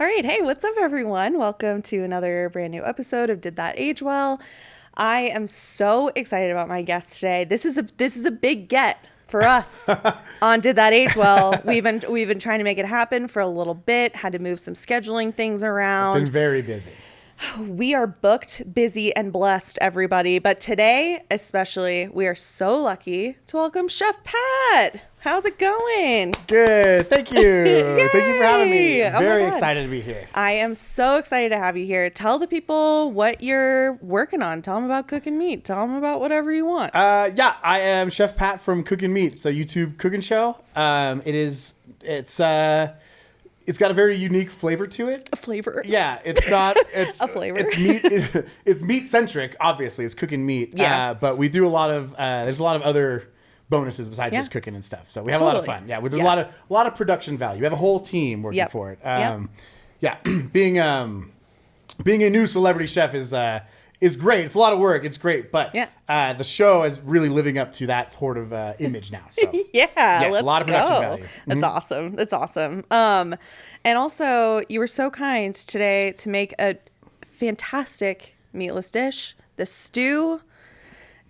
All right. Hey, what's up, everyone? Welcome to another brand new episode of Did That Age Well? I am so excited about my guest today. This is a big get for us on Did That Age Well. We've been trying to make it happen for a little bit. Had to move some scheduling things around. Been very busy. We are booked, busy, and blessed, everybody. But today, especially, we are so lucky to welcome Chef Pat. How's it going? Good. Thank you. Thank you for having me. Oh my Very God. excited to be here. I am so excited to have you here. Tell the people what you're working on. Tell them about cooking meat. Tell them about whatever you want. Yeah, I am Chef Pat from Cooking Meat. It's a YouTube cooking show. It's got a very unique flavor to it. A flavor. Yeah, it's not. It's A flavor. It's meat. It's meat centric. Obviously, it's cooking meat. Yeah. But we do a lot of. There's a lot of other bonuses besides just cooking and stuff. So we have a lot of Totally. fun. Yeah, there's a lot of production value. We have a whole team working Yep. for it. Yep. Yeah, being a new celebrity chef is great. It's a lot of work. It's great, but the show is really living up to that sort of image now. So Yeah, yes, let's a lot of production go. value. That's awesome. That's awesome. And also, you were so kind today to make a fantastic meatless dish. The stew.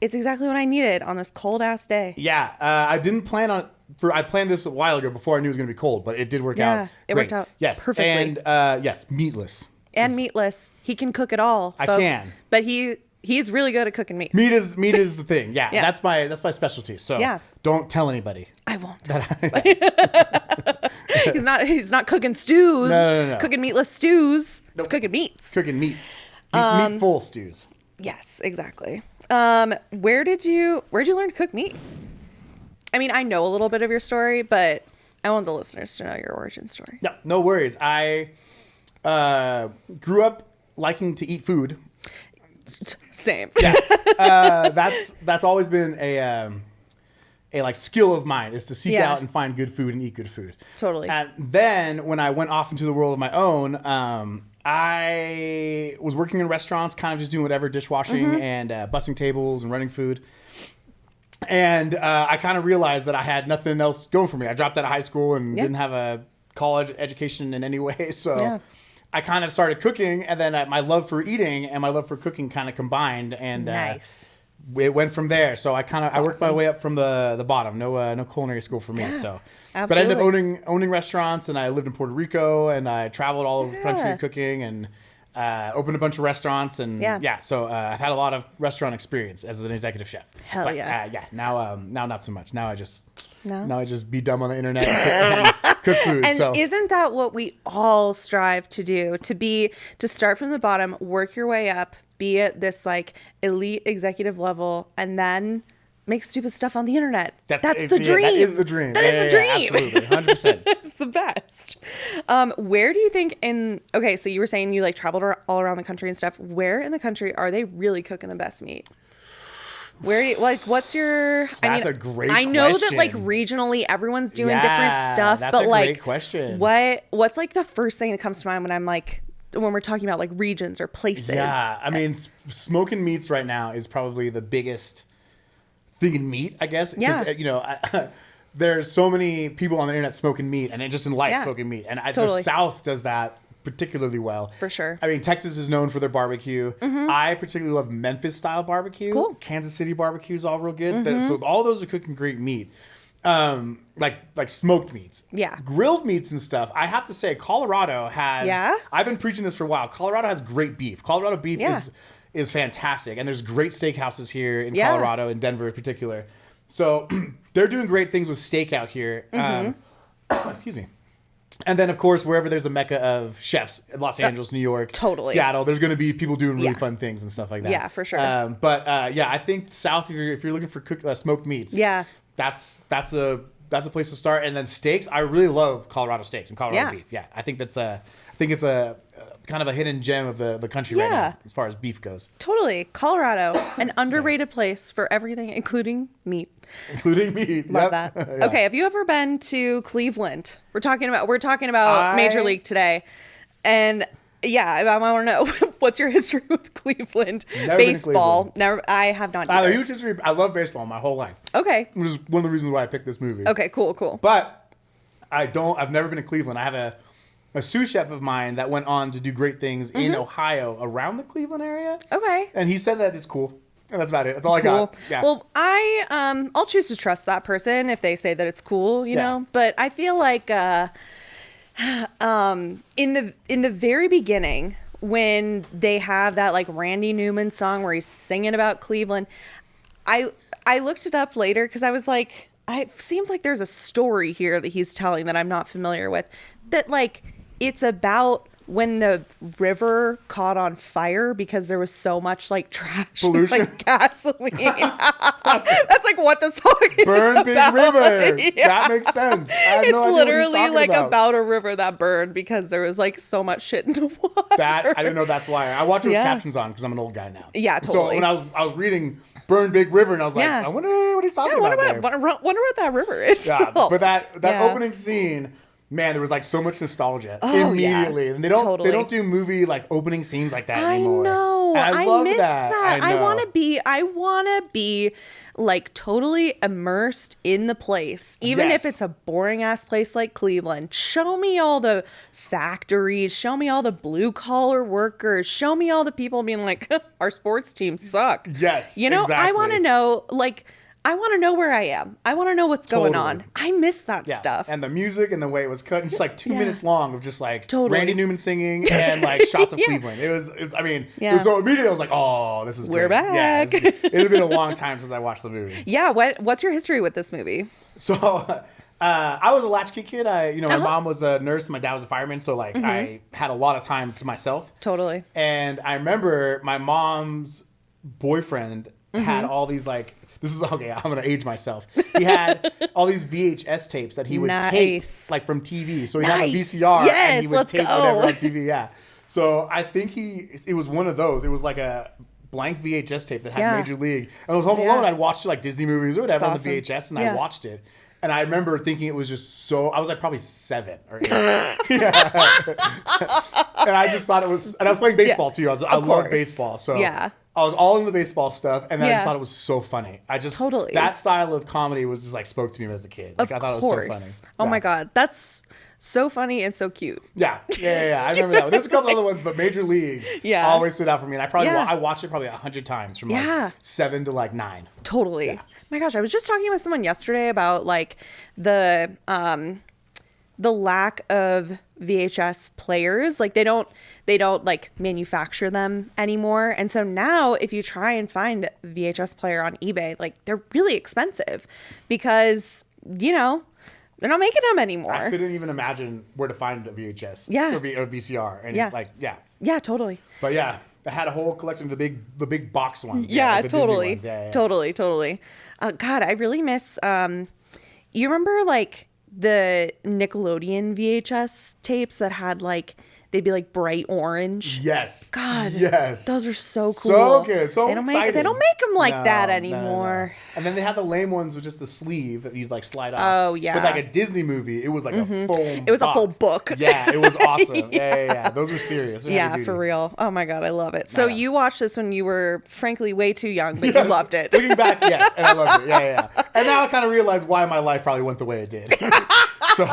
It's exactly what I needed on this cold ass day. Yeah, I didn't plan on. I planned this a while ago before I knew it was going to be cold, but it did work out. Yeah, it great. worked out yes, perfectly. And yes, meatless. And meatless. He can cook it all. I folks. can. But he's really good at cooking meat. Meat is the thing. Yeah, Yeah. that's my specialty. So Yeah. don't tell anybody. I won't. He's not cooking stews. No. Cooking meatless stews. Nope. It's cooking meats. Cooking meats. Meatful stews. Yes, exactly. Where did you learn to cook meat? I mean, I know a little bit of your story, but I want the listeners to know your origin story. No worries. I grew up liking to eat food. Same. Yeah, that's always been a like skill of mine, is to seek Yeah. out and find good food and eat good food. Totally. And then when I went off into the world of my own, I was working in restaurants, kind of just doing whatever, dishwashing and bussing tables and running food. And I kind of realized that I had nothing else going for me. I dropped out of high school and didn't have a college education in any way. So I kind of started cooking, and then my love for eating and my love for cooking kind of combined. And Nice. it went from there. So I worked my awesome. way up from the bottom. No culinary school for me. Yeah, So, absolutely. but I ended up owning restaurants, and I lived in Puerto Rico, and I traveled all over the Yeah. country cooking, and opened a bunch of restaurants, and So I've had a lot of restaurant experience as an executive chef. Hell but, yeah. Now not so much. Now I just be dumb on the internet and cook food. And so isn't that what we all strive to do? To start from the bottom, work your way up, be at this like elite executive level, and then make stupid stuff on the internet. That's the dream. That is the dream. That is the dream. Absolutely, 100%. It's the best. Where do you think okay, so you were saying you like traveled all around the country and stuff. Where in the country are they really cooking the best meat? Where do you, like, what's your, That's a great I know that like question. regionally everyone's doing Yeah, different stuff, that's but a like, great question. what's like the first thing that comes to mind when I'm like, when we're talking about like regions or places? Yeah, I mean, smoking meats right now is probably the biggest thing in meat, I guess. 'Cause, Yeah. there's so many people on the internet smoking meat, and just in life smoking meat, and Totally. the South does that particularly well. For sure. I mean, Texas is known for their barbecue. I particularly love Memphis style barbecue. Cool. Kansas City barbecue is all real good. So all those are cooking great meat. Like smoked meats. Yeah. Grilled meats and stuff. I have to say, Colorado has. Yeah? I've been preaching this for a while. Colorado has great beef. Colorado beef is fantastic, and there's great steakhouses here in Colorado, in Denver in particular. So they're doing great things with steak out here. Excuse me. And then, of course, wherever there's a mecca of chefs, Los Angeles, New York, Totally. Seattle, there's going to be people doing really fun things and stuff like that. Yeah, for sure. I think South, if you're looking for smoked meats, that's a place to start. And then steaks, I really love Colorado steaks and Colorado beef. Yeah, I think it's a kind of a hidden gem of the country right now as far as beef goes. Totally. Colorado, an underrated place for everything, including meat. Including meat. Love Yep. that. Yeah. Okay, have you ever been to Cleveland? We're talking about Major League today. And yeah, I want to know what's your history with Cleveland Never been to baseball? Cleveland. Never, I have not I have a either. huge history. I love baseball my whole life. Okay. Which is one of the reasons why I picked this movie. Okay, cool. But I've never been to Cleveland. I have a sous chef of mine that went on to do great things in Ohio around the Cleveland area. Okay. And he said that it's cool. And that's about it. That's all I Cool. got. Yeah. Well, I'll choose to trust that person if they say that it's cool, you know. But I feel like in the very beginning, when they have that like Randy Newman song where he's singing about Cleveland, I looked it up later because I was like, it seems like there's a story here that he's telling that I'm not familiar with. That like it's about when the river caught on fire because there was so much like trash, pollution, like gasoline. That's like what the song is Burn Big about. River. Yeah. That makes sense. It's literally like about a river that burned because there was like so much shit in the water. That I didn't know that's why. I watch it with captions on because I'm an old guy now. Yeah, totally. So when I was reading Burn Big River and I was like, I wonder what he's talking about there. Wonder what that river is. Yeah, but that opening scene. Man, there was like so much nostalgia immediately, and they don't do movie like opening scenes like that anymore. I know, and I miss that. I want to be like totally immersed in the place, even if it's a boring ass place like Cleveland. Show me all the factories, show me all the blue collar workers, show me all the people being like, our sports teams suck. Yes, you know, exactly. I want to know like. I want to know where I am. I want to know what's going on. I miss that stuff. And the music and the way it was cut. And just like 2 minutes long of just like Randy Newman singing and like shots of Cleveland. It was it was so immediately I was like, oh, this is We're great. back. Yeah, it had been a long time since I watched the movie. Yeah. What's your history with this movie? So I was a latchkey kid. My mom was a nurse and my dad was a fireman. So like I had a lot of time to myself. Totally. And I remember my mom's boyfriend had all these like, this is okay. I'm gonna age myself. He had all these VHS tapes that he would tape, like from TV. So he had a VCR and he would tape whatever on TV. Yeah. So I think it was one of those. It was like a blank VHS tape that had Major League. And it was Home Alone. I'd watch like Disney movies or whatever on the VHS, and I watched it. And I remember thinking it was just so. I was like probably 7 or 8. And I just thought it was. And I was playing baseball too. I loved baseball. So I was all in the baseball stuff, and then I just thought it was so funny. I just that style of comedy was just like spoke to me as a kid. Like, I thought it was so funny. Oh my god, that's so funny and so cute. Yeah. I remember that one. There's a couple other ones, but Major League always stood out for me. And I watched it probably 100 times from like 7 to like 9. Totally. Yeah. My gosh, I was just talking with someone yesterday about like the lack of VHS players. Like they don't like manufacture them anymore. And so now if you try and find a VHS player on eBay, like they're really expensive because, you know, they're not making them anymore. I couldn't even imagine where to find a VHS or VCR. And yeah, totally. But yeah, I had a whole collection of the big box ones. Yeah, like totally. Ones. Yeah. Totally. God, I really miss, you remember like the Nickelodeon VHS tapes that had like, they'd be like bright orange. Yes. God. Yes. Those are so cool. So good. So they don't make them like that anymore. No. And then they had the lame ones with just the sleeve that you'd like slide off. Oh yeah. With like a Disney movie, it was like a full. It was a full book. Yeah, it was awesome. yeah. Those were serious. Yeah, for real. Oh my god, I love it. So you watched this when you were frankly way too young, but you loved it. Looking back, yes, and I loved it. Yeah. And now I kind of realize why my life probably went the way it did. So,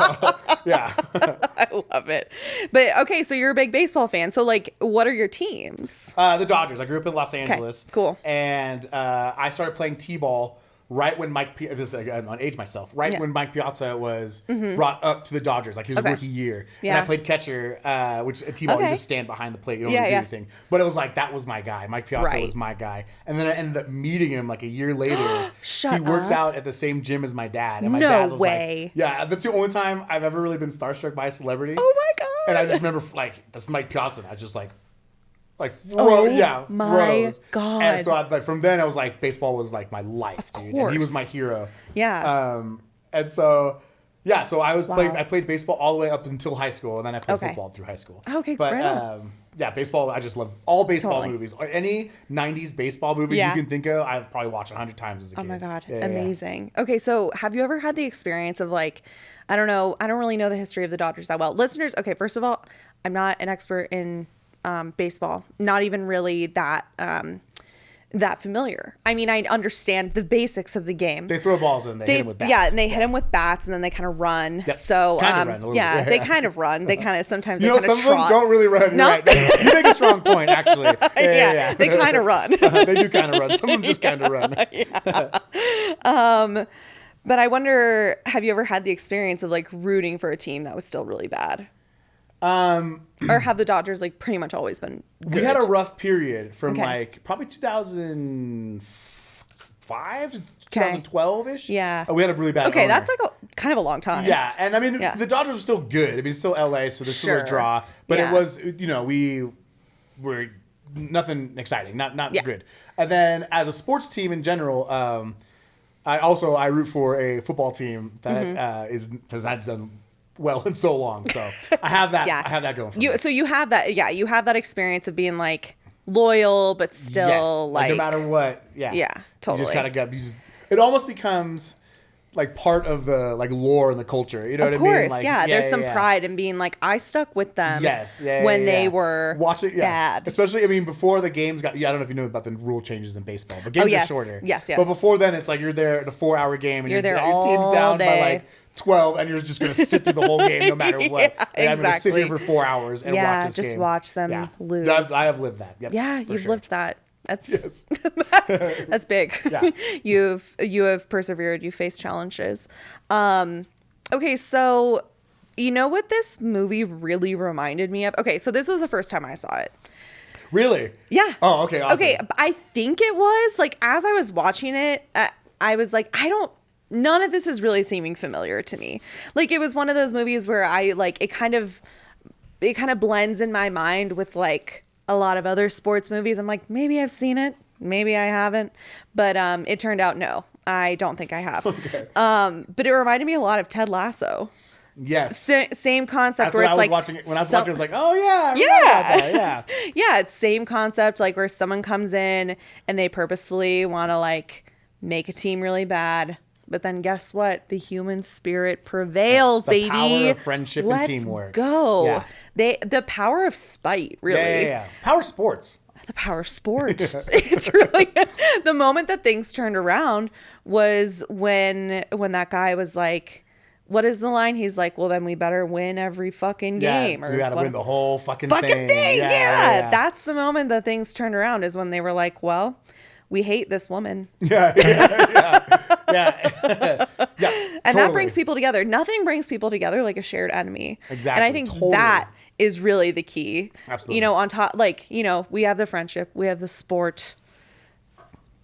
yeah. I love it. But okay, so you're a big baseball fan. So like, what are your teams? The Dodgers. I grew up in Los Angeles. Okay, cool. And I started playing T-ball right when Mike Piazza, this is, I'm on age myself, when Mike Piazza was brought up to the Dodgers, like his rookie year. Yeah. And I played catcher, which a T-ball, you just stand behind the plate. You don't really do anything. But it was like, that was my guy. Mike Piazza was my guy. And then I ended up meeting him like a year later. He worked out at the same gym as my dad. And my dad was like, yeah, that's the only time I've ever really been starstruck by a celebrity. Oh my God. And I just remember like, that's Mike Piazza. And I was just like my God. And so from then I was like, baseball was like my life, dude. And he was my hero. Yeah. And so so I played baseball all the way up until high school, and then I played football through high school. Okay, but baseball, I just love all baseball movies. Any 90s baseball movie you can think of, I've probably watched 100 times as a kid. Oh my God. Amazing. Yeah. Okay, so have you ever had the experience of like, I don't really know the history of the Dodgers that well. Listeners, okay, first of all, I'm not an expert in baseball, not even really that that familiar. I mean, I understand the basics of the game. They throw balls and they hit him with bats. Yeah, and they hit him with bats, and then they kind of run. Yep. So, Kind of run yeah, they kind of run. They kind of sometimes You they know, kind of some of them trot. don't really run. No? Right. You make a strong point, actually. Yeah. They kind of run. They do kind of run. Some of them just kind of run. But I wonder, have you ever had the experience of like rooting for a team that was still really bad? Or have the Dodgers like pretty much always been good? We had a rough period from Okay. like probably 2005 to 2012-ish. Yeah. We had a really bad Okay, owner. that's like kind of a long time. Yeah, and I mean, Yeah. the Dodgers were still good. I mean, it's still LA, so there's still Sure. a draw. But Yeah. it was, you know, we were nothing exciting, not Yeah. good. And then as a sports team in general, I root for a football team that has not done well in so long. So I have that. Yeah. I have that going for me. So you have that. Yeah, you have that experience of being like loyal, but still Yes. like no matter what. Yeah. Yeah, You totally. just kind of it almost becomes like part of the like lore and the culture. You know Of what I mean? course, Like, yeah. There's some pride in being like, I stuck with them. Yes, when they were bad. Especially, I mean, before the games got. Yeah, I don't know if you know about the rule changes in baseball, but games yes. are shorter. Yes. But before then, it's like you're there at a 4-hour game, and You're there your all team's down by day. like 12, and you're just going to sit through the whole game no matter what. Yeah, And I'm going to sit exactly. here for 4 hours and Yeah, watch this just game. watch them lose. I have lived that. Yep, Yeah, for you've sure. lived that. That's Yes. that's big. Yeah. You have persevered. You faced challenges. Okay, so you know what this movie really reminded me of? Okay, so this was the first time I saw it. Really? Yeah. Oh, okay. Awesome. Okay, I think it was like as I was watching it, I was like, none of this is really seeming familiar to me. Like it was one of those movies where I like it kind of blends in my mind with like a lot of other sports movies. I'm like, maybe I've seen it, maybe I haven't, but it turned out no, I don't think I have. Okay. But it reminded me a lot of Ted Lasso. Yes. Same concept That's where what it's I was like watching it. When I was watching, I was like, oh yeah, I forgot about that. Yeah. Yeah, it's same concept, like where someone comes in and they purposefully want to like make a team really bad, but then guess what? The human spirit prevails, The baby. power of friendship and Let's teamwork. go. Yeah. The power of spite, really. Yeah. Power sports. The power of sport. It's really the moment that things turned around was when that guy was like, what is the line? He's like, well, then we better win every fucking game. Yeah, we got to win the whole fucking thing. thing. Yeah. That's the moment that things turned around is when they were like, well, we hate this woman. Yeah. Yeah. And that brings people together. Nothing brings people together like a shared enemy. Exactly. And I think Totally. that is really the key. Absolutely. You know, on top, like, you know, we have the friendship, we have the sport,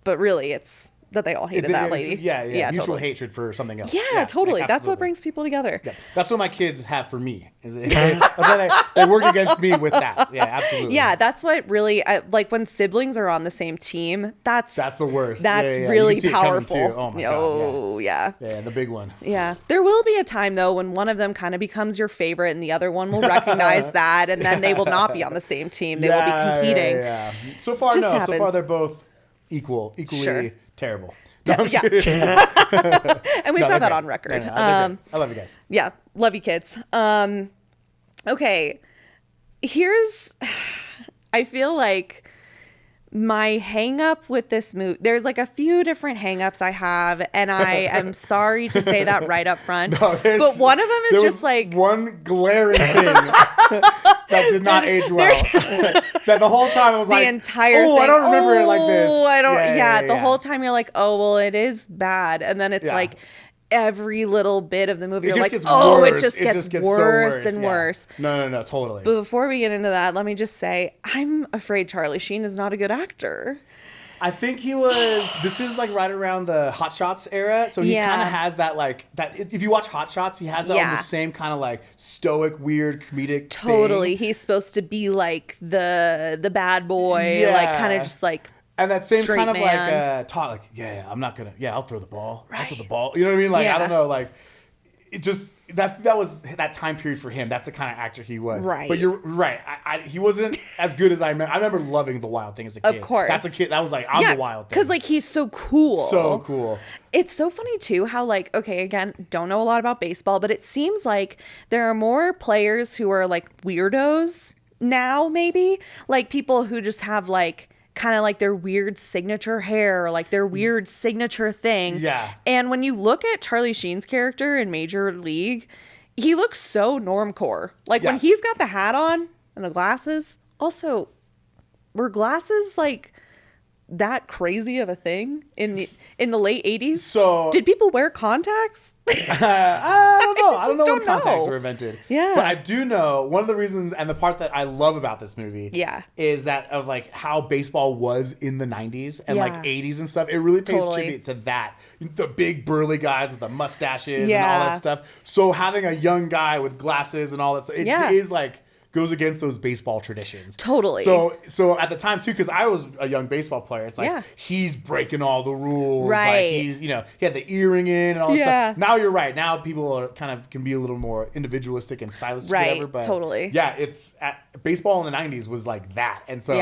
but really it's that they all hated that lady. Yeah. Mutual totally. hatred for something else. Yeah, totally. That's absolutely. what brings people together. Yeah. That's what my kids have for me. That's why they work against me with that. Yeah, absolutely. Yeah, that's what really like when siblings are on the same team. That's the worst. That's Yeah. really You can see it coming, powerful. too. Oh my God. Yeah. Yeah, the big one. Yeah. There will be a time though when one of them kind of becomes your favorite and the other one will recognize that and then they will not be on the same team. They will be competing. Yeah. So far, Just no. happens. So far, they're both equally Sure. terrible. No, I'm Yeah. kidding. And we've No, got that they're on great. record. No, they're great. I love you guys. Yeah. Love you kids. Okay. I feel like my hang up with this movie, there's like a few different hang ups I have, and I am sorry to say that right up front. No, but one of them is there just was like one glaring thing that did not age well. That the whole time I was the like, entire thing. I don't remember it like this. Oh, I don't. Yeah, the yeah. whole time you're like, oh, well, it is bad, and then it's Yeah. like every little bit of the movie, you're just like, gets oh, worse. it just gets so worse and yeah. worse. No, totally. But before we get into that, let me just say, I'm afraid Charlie Sheen is not a good actor. I think he was. This is like right around the Hot Shots era, so he Yeah. kind of has that like that. If you watch Hot Shots, he has that Yeah. on the same kind of like stoic, weird, comedic. Totally. thing. He's supposed to be like the bad boy, Yeah. like kind of just like And that same straight kind of man. like talk, like I'm not gonna. Yeah, I'll throw the ball. I'll throw the ball. You know what I mean? Like Yeah. I don't know. Like it just that was that time period for him. That's the kind of actor he was. Right. But you're right. He wasn't as good as I remember. I remember loving The Wild Thing as a kid. Of course. That's a kid. That was like I'm The Wild Thing. because like he's so cool. So cool. It's so funny too how like, okay, again, don't know a lot about baseball, but it seems like there are more players who are like weirdos now, maybe like people who just have like kind of like their weird signature hair, like their weird signature thing. Yeah. And when you look at Charlie Sheen's character in Major League, he looks so normcore. Like when he's got the hat on and the glasses. Also, were glasses like that crazy of a thing in the late 80s? So did people wear contacts? I don't know. I don't know when don't contacts know. were invented. Yeah. But I do know one of the reasons, and the part that I love about this movie is that of like how baseball was in the 90s and like 80s and stuff. It really pays tribute to that. The big burly guys with the mustaches and all that stuff. So having a young guy with glasses and all that stuff, it is like goes against those baseball traditions. Totally. So at the time too, because I was a young baseball player, it's like he's breaking all the rules. Right. Like he's, he had the earring in and all that stuff. Now you're right. Now people are kind of can be a little more individualistic and stylistic, right. whatever. But totally. Yeah, it's baseball in the 90s was like that, and so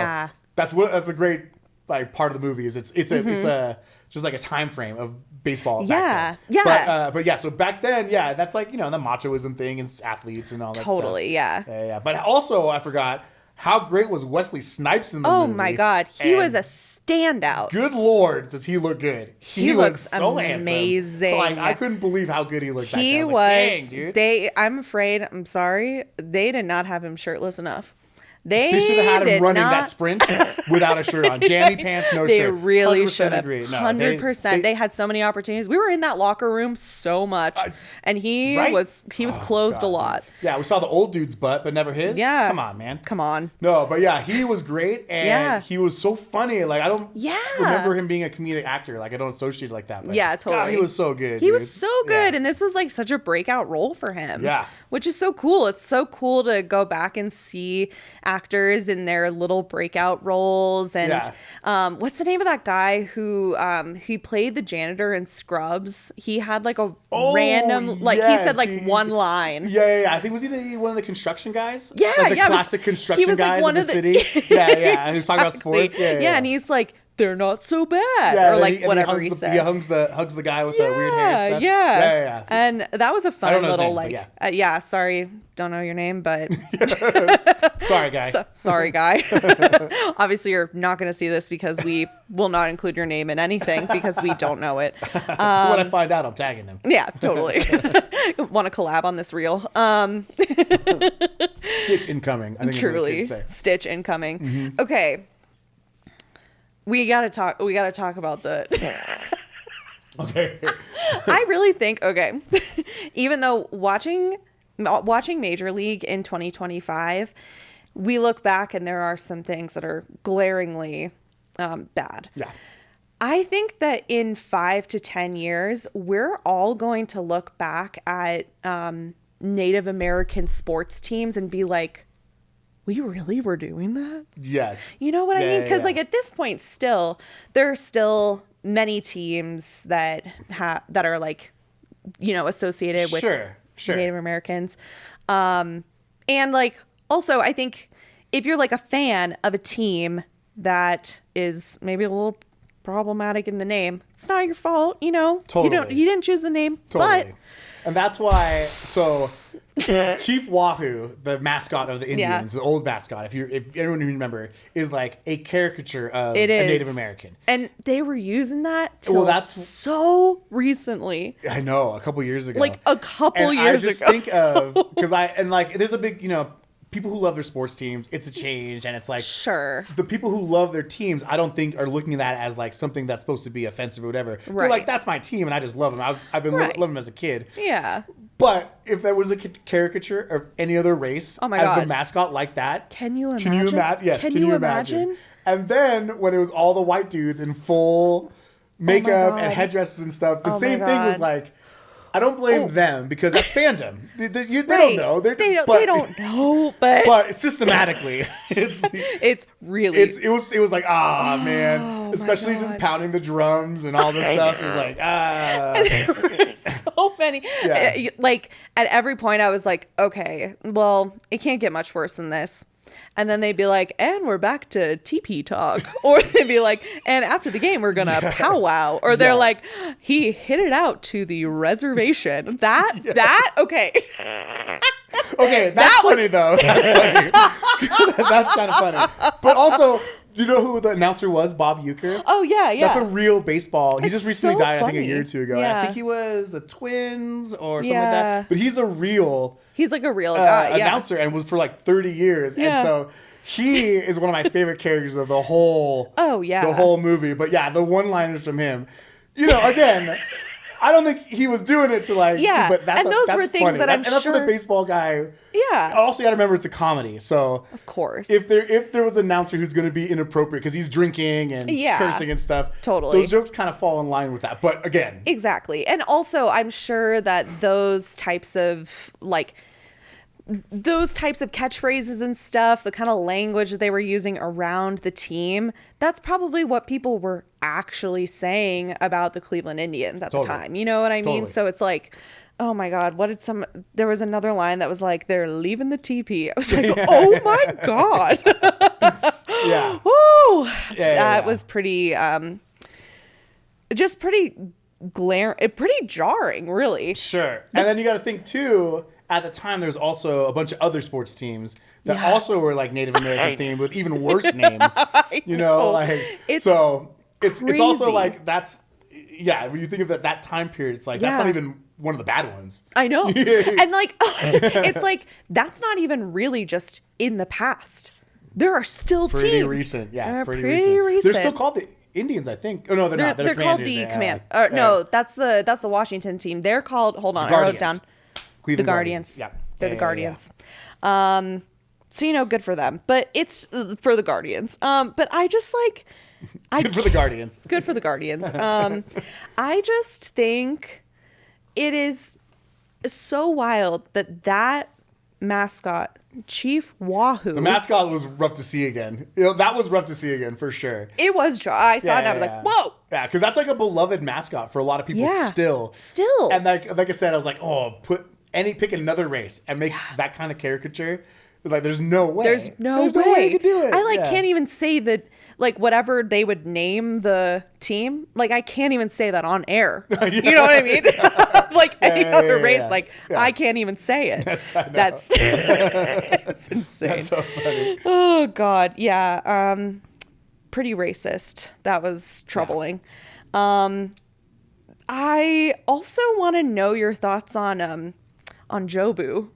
that's a great like part of the movie is it's a just like a time frame of baseball. Back then. But yeah, so back then, that's like, the machoism thing and athletes and all that stuff. Totally, yeah. But also, I forgot, how great was Wesley Snipes in the movie? Oh my God. He was a standout. Good Lord, does he look good. He looks so amazing. Handsome. Like, I couldn't believe how good he looked back then. He I was like, dang, dude. I'm sorry, they did not have him shirtless enough. They should have had him running that sprint without a shirt on. Jammy pants, no shirt. They really should have. Agree. No, 100%. They had so many opportunities. We were in that locker room so much, and he was clothed a lot. Dude. Yeah, we saw the old dude's butt, but never his. Yeah. Come on, man. Come on. No, but yeah, he was great, and he was so funny. Like, I don't remember him being a comedic actor. Like, I don't associate it like that. But totally. God, he was so good. He was so good, and this was like such a breakout role for him. Yeah. Which is so cool. It's so cool to go back and see actors in their little breakout roles. And what's the name of that guy who he played the janitor in Scrubs? He had like a random, like he said like one line. Yeah. I think was he one of the construction guys? Yeah, like the classic construction guys in the city. Yeah. And he's talking about sports. Yeah, and he's like, they're not so bad, or like whatever he said. He hugs the guy with the weird hair and stuff. Yeah. And that was a fun little name, sorry, don't know your name, but sorry, guy. Sorry, guy. Obviously, you're not going to see this because we will not include your name in anything because we don't know it. When I find out, I'm tagging him. Yeah, totally. Want to collab on this reel? Stitch incoming. I think truly, Stitch incoming. Mm-hmm. Okay. We gotta talk about the. Okay. I really think even though watching Major League in 2025, we look back and there are some things that are glaringly bad. Yeah. I think that in 5 to 10 years, we're all going to look back at Native American sports teams and be like, we really were doing that? Yes. You know what I mean? Because like at this point, there are still many teams that are like, associated with Native Americans. And like, also, I think if you're like a fan of a team that is maybe a little problematic in the name, it's not your fault. Totally. You didn't choose the name, totally. But. And that's why, Chief Wahoo, the mascot of the Indians, the old mascot, if anyone remember, is like a caricature of a Native American. And they were using that so recently. I know, a couple years ago. Like a couple years ago. I just think of, because there's a big, people who love their sports teams, it's a change, and it's like the people who love their teams, I don't think are looking at that as like something that's supposed to be offensive or whatever. Right. They're like, that's my team, and I just love them. I've been loving them as a kid. Yeah. But if there was a caricature of any other race as the mascot like that, can you imagine? Can you imagine? And then when it was all the white dudes in full makeup and headdresses and stuff, the same thing was like. I don't blame them because that's fandom. They don't know. They don't know, but systematically, it's really it was like man, especially just pounding the drums and all this stuff. It was like there were so many. Yeah. Like at every point, I was like, okay, well, it can't get much worse than this. And then they'd be like, and we're back to TP talk. Or they'd be like, and after the game, we're going to powwow. Or they're like, he hit it out to the reservation. That, okay. Okay, that's funny, though. That's funny. That's kind of funny. But also, Do you know who the announcer was? Bob Uecker? Oh, yeah. That's a real baseball. He just recently so died, I funny. think, a year or two ago. Yeah. I think he was the Twins or something like that. But he's a real He's like a real guy. announcer and was for like 30 years. Yeah. And so he is one of my favorite characters of the whole the whole movie. But yeah, the one-liners from him. You know, again, I don't think he was doing it to like, but that's, and those that's were things funny. that I'm and that's sure for the baseball guy. Yeah. Also, you got to remember it's a comedy. So of course, if there was an announcer who's going to be inappropriate because he's drinking and cursing and stuff, totally, those jokes kind of fall in line with that. But again, exactly. And also, I'm sure that those types of catchphrases and stuff, the kind of language they were using around the team, that's probably what people were actually saying about the Cleveland Indians at the time. You know what I mean? So it's like, oh my God, there was another line that was like, they're leaving the teepee. I was like, oh my God. Woo! That was pretty, just pretty pretty jarring, really. Sure. And then you got to think too, at the time, there's also a bunch of other sports teams that also were like Native American themed with even worse names. You know, like it's also like when you think of that time period, it's like that's not even one of the bad ones. I know. And like it's like that's not even really just in the past. There are still pretty teams. Recent. Yeah, pretty recent. They're still called the Indians, I think. Oh no, they're not. They're called the Command. No, that's the Washington team. They're called. Hold on, I wrote it down. Cleveland the Guardians. Yeah. They're the Guardians. Yeah. So, you know, good for them. But it's for the Guardians. But I just like... Good for the Guardians. Good for the Guardians. I just think it is so wild that mascot, Chief Wahoo... The mascot was rough to see again. You know, that was rough to see again, for sure. It was... I saw it and I was like, whoa! Yeah, because that's like a beloved mascot for a lot of people still. Still. And like I said, I was like, pick another race and make that kind of caricature. Like, there's no way. There's no way you could do it. I can't even say that, like, whatever they would name the team, like, I can't even say that on air. You know what I mean? Like any other race, I can't even say it. That's it's insane. That's so funny. Oh God, yeah. Pretty racist. That was troubling. Yeah. I also want to know your thoughts on Jobu.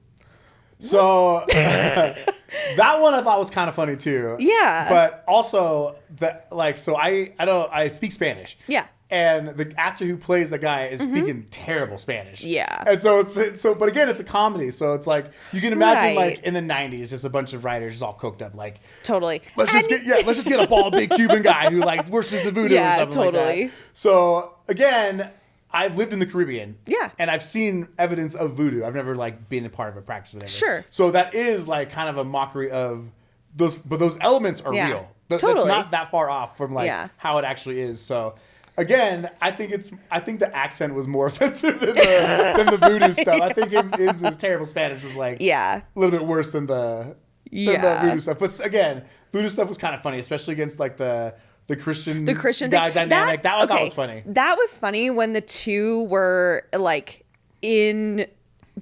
So that one I thought was kind of funny too. Yeah. But also I speak Spanish. Yeah. And the actor who plays the guy is speaking terrible Spanish. Yeah. And but again, it's a comedy. So it's like, you can imagine like in the 90s, just a bunch of writers just all coked up. Like, totally. Let's just get a bald, big Cuban guy who like worships the voodoo or something like that. So again, I've lived in the Caribbean. Yeah. And I've seen evidence of voodoo. I've never like been a part of a practice or whatever. Sure. So that is like kind of a mockery of those, but those elements are real. Totally. It's not that far off from like how it actually is. So again, I think the accent was more offensive than the voodoo stuff. I think his terrible Spanish was like a little bit worse than the voodoo stuff. But again, voodoo stuff was kind of funny, especially against like the Christian guy dynamic. That I thought was funny. That was funny when the two were like in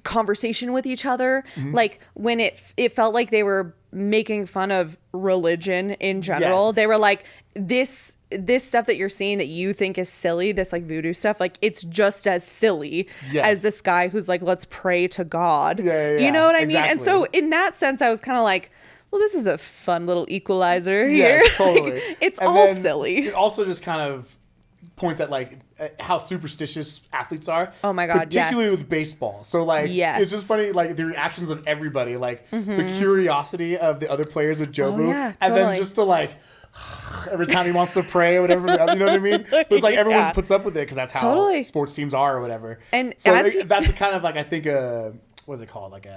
conversation with each other. Mm-hmm. Like when it felt like they were making fun of religion in general. Yes. They were like, this stuff that you're seeing that you think is silly, this like voodoo stuff, like it's just as silly as this guy who's like, let's pray to God. You know what I mean? And so in that sense, I was kind of like, well, this is a fun little equalizer here. Yes, totally. Like, it's and all silly. It also just kind of points at like how superstitious athletes are. Oh my God, particularly with baseball. So like, it's just funny, like the reactions of everybody, like the curiosity of the other players with Jobu, and then just the like every time he wants to pray or whatever. You know what I mean? But it's like everyone puts up with it because that's how sports teams are or whatever. And so that's kind of like, I think what's it called? Like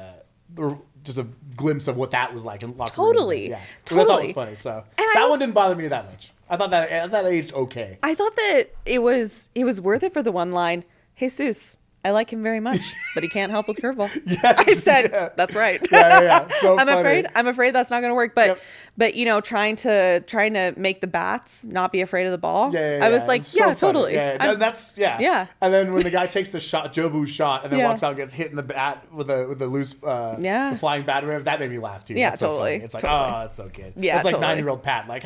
just a glimpse of what that was like in locker room. Totally. Yeah. Totally. I thought it was funny. So that one didn't bother me that much. I thought that aged okay. I thought that it was worth it for the one line, Jesus. I like him very much, but he can't help with curveball. Yes, I said, yeah. that's right. Yeah. So I'm funny. afraid that's not going to work. But you know, trying to make the bats not be afraid of the ball. Yeah. I was like, It's so funny. totally. Yeah, that's Yeah. And then when the guy takes the shot, Jobu's shot, and then Yeah. walks out and gets hit in the bat with the loose, the flying bat, or whatever, that made me laugh too. Yeah, That's so totally. funny. It's like, Totally. oh, that's so good. Yeah, it's like totally. 9-year-old Pat, like,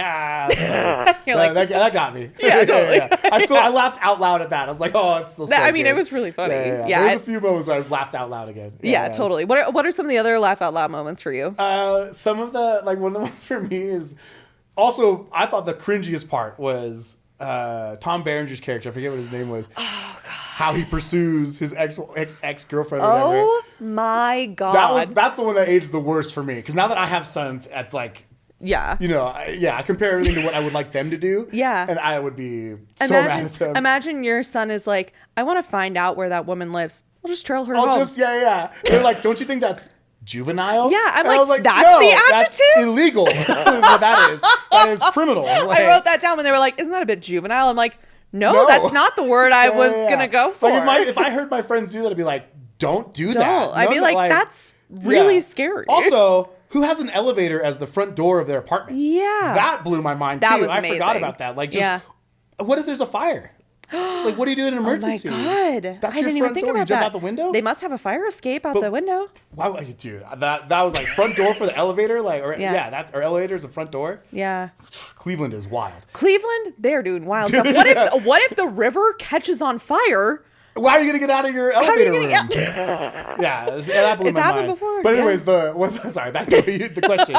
You're like, that got me. Yeah, totally. I laughed out loud at that. I was like, oh, it's still so I mean, good. it was really funny. Yeah. There's a few moments where I laughed out loud again. Yeah, totally. What are some of the other laugh out loud moments for you? Some of the, like, one of the ones for me is also, I thought the cringiest part was Tom Berenger's character. I forget what his name was. Oh God. How he pursues his ex-girlfriend or whatever. Oh my God. That's the one that aged the worst for me, because now that I have sons, it's like, yeah. you know, I compare everything to what I would like them to do. Yeah. And I would be so mad at them. Imagine your son is like, I want to find out where that woman lives. I'll just trail her home. They're like, don't you think that's juvenile? Yeah, I'm and I was like, that's no, the adjective? That's illegal. Is what that is. That is criminal. Like, I wrote that down when they were like, isn't that a bit juvenile? I'm like, no. That's not the word I was going to go for. Like if I heard my friends do that, I'd be like, don't do that. I'd be like, that's really scary. Also, who has an elevator as the front door of their apartment? Yeah. That blew my mind, That too. was I amazing. forgot about that. Like, just, what if there's a fire? Like, what do you do in an emergency? Oh my God. That's I your didn't even front think door. about You jump that. out the window? They must have a fire escape out the window. Why would you do that? That was like front door for the elevator, like, or that's our elevator is a front door. Yeah. Cleveland is wild. Cleveland, they're doing wild stuff. What if the river catches on fire? Why are you gonna get out of your elevator room? Yeah, that blew it's my happened mind. before. But anyways, sorry, back to the question.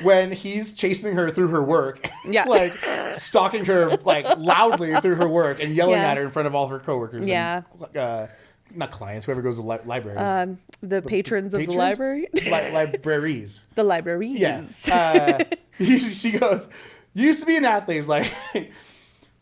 When he's chasing her through her work, like stalking her like loudly through her work and yelling at her in front of all of her coworkers. Yeah. And, not clients, whoever goes to libraries. The patrons of the library. Libraries. The libraries. Yes. She goes, you used to be an athlete. He's like,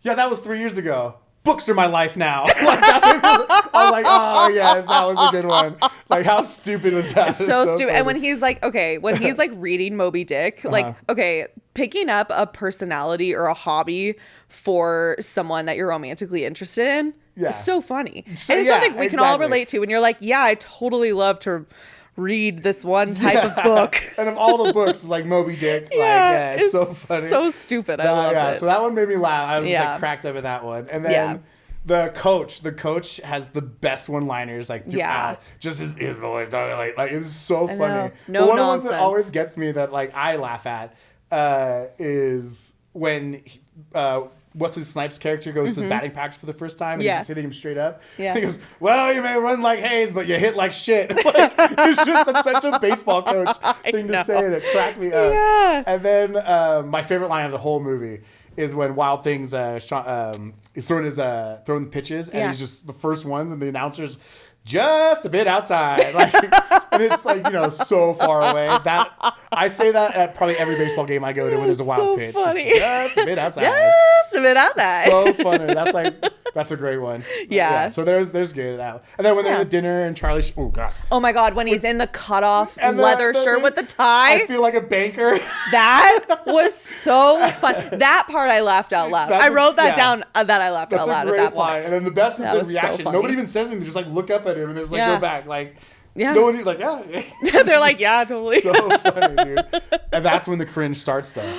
yeah, that was 3 years ago. Books are my life now. Like, I was like, oh yes, that was a good one. Like, how stupid was that? So stupid. Funny. And when he's like, reading Moby Dick, like, okay, picking up a personality or a hobby for someone that you're romantically interested in is so funny. So, and it's something we can all relate to. And you're like, yeah, I totally love to read this one type of book. And of all the books, it's like Moby Dick. It's so funny. So stupid. I love it. So that one made me laugh. I was like cracked up at that one. And then the coach has the best one-liners, like throughout. Just his voice, like it's so funny. No but one nonsense. of the ones that always gets me that like I laugh at is when Wesley Snipes' character goes to the batting practice for the first time and he's just hitting him straight up. Yeah. He goes, well, you may run like Hayes, but you hit like shit. Like, it's just such a baseball coach thing to say, and it cracked me up. Yeah. And then my favorite line of the whole movie is when Wild Things he's throwing the pitches, and he's just the first ones, and the announcer's just a bit outside, like, and it's like, you know, so far away. That I say that at probably every baseball game I go to when there's a wild pitch. Funny. Just a bit outside. Just a bit outside. So funny. That's a great one. Yeah. So there's good at that. And then when they're at dinner and Charlie, oh god. Oh my God, when he's in the cutoff And leather shirt with the tie. I feel like a banker. That was so fun. That part I laughed out loud. I wrote that down that I laughed out loud at that point. And then the best is That the was so reaction. funny. Nobody even says anything. They just like look up at him and just like go back. Like no one like They're like, yeah, totally. So funny, dude. And that's when the cringe starts though.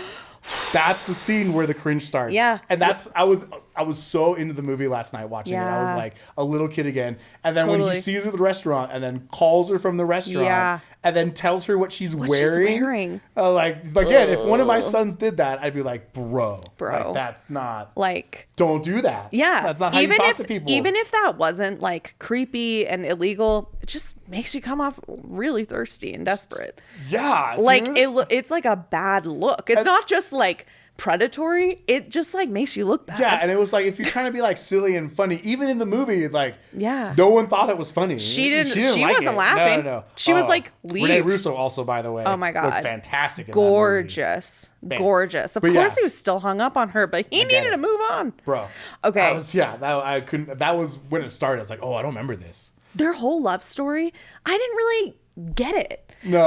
That's the scene where the cringe starts. Yeah. And I was so into the movie last night watching it. I was like a little kid again. And then when he sees her at the restaurant and then calls her from the restaurant and then tells her what she's wearing. Like again, if one of my sons did that, I'd be like, bro. Like, that's not like, don't do that. Yeah. That's not how you talk to people. Even if that wasn't like creepy and illegal, it just makes you come off really thirsty and desperate. Yeah. Like it's like a bad look. It's not just like predatory, it just like makes you look bad. Yeah, and it was like if you're trying to be like silly and funny, even in the movie, like no one thought it was funny. She like wasn't it. laughing. No. She was like, leave. Renee Russo also, by the way. Oh my God. Looked fantastic in gorgeous. Gorgeous. Of course he was still hung up on her, but he needed to move on. Bro. Okay. That was when it started. I was like, oh, I don't remember this. Their whole love story, I didn't really get it. No.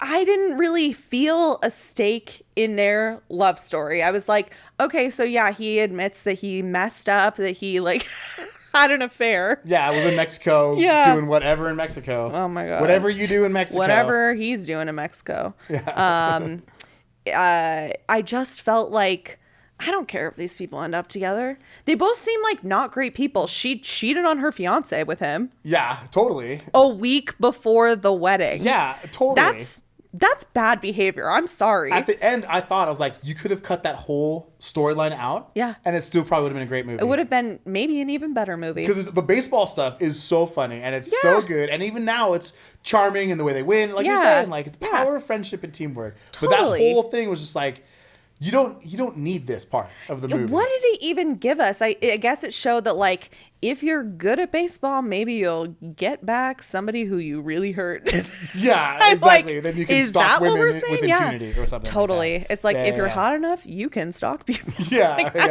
I didn't really feel a stake in their love story. I was like, okay, so yeah, he admits that he messed up, that he like had an affair. Yeah, I was in Mexico doing whatever in Mexico. Oh my God. Whatever you do in Mexico. Whatever he's doing in Mexico. Yeah. I just felt like, I don't care if these people end up together. They both seem like not great people. She cheated on her fiance with him. Yeah, totally. A week before the wedding. Yeah, totally. That's bad behavior. I'm sorry. At the end, I was like, you could have cut that whole storyline out. Yeah. And it still probably would have been a great movie. It would have been maybe an even better movie. Because the baseball stuff is so funny and it's so good. And even now it's charming in the way they win. Like you're saying, like the power of friendship and teamwork. Totally. But that whole thing was just like, you don't need this part of the movie. What did it even give us? I guess it showed that, like, if you're good at baseball, maybe you'll get back somebody who you really hurt. Yeah, exactly. Like, Then you can is stalk that what women we're with saying? impunity or something. Totally. Like that. It's like, if you're hot enough, you can stalk people. Yeah, like, yeah.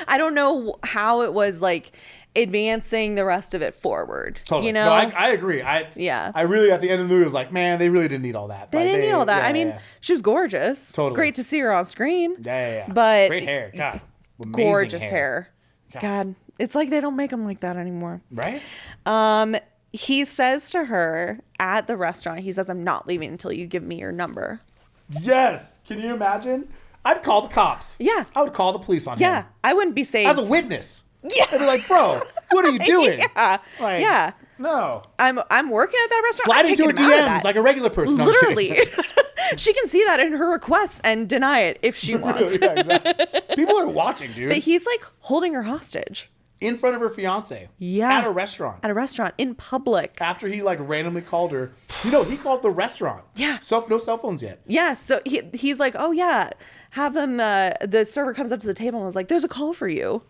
I don't know how it was like advancing the rest of it forward. Totally. You know? No, I agree. I really, at the end of the movie, was like, man, they really didn't need all that. They didn't need all that. I mean, she was gorgeous. Totally. Great to see her on screen. Yeah. But great hair. God. Amazing gorgeous hair. God. It's like they don't make them like that anymore. Right? He says to her at the restaurant, he says, I'm not leaving until you give me your number. Yes. Can you imagine? I'd call the cops. Yeah. I would call the police on him. Yeah. I wouldn't be safe. As a witness. Yeah. I'd be like, bro, what are you doing? Yeah. Like, yeah. No. I'm working at that restaurant. Slide into her DMs like a regular person. No, literally. She can see that in her requests and deny it if she wants. Yeah, exactly. People are watching, dude. But he's like holding her hostage. In front of her fiance. Yeah. At a restaurant. At a restaurant in public. After he like randomly called her. He called the restaurant. Yeah. No cell phones yet. Yeah. So he's like, oh yeah, have them. The server comes up to the table and was like, there's a call for you.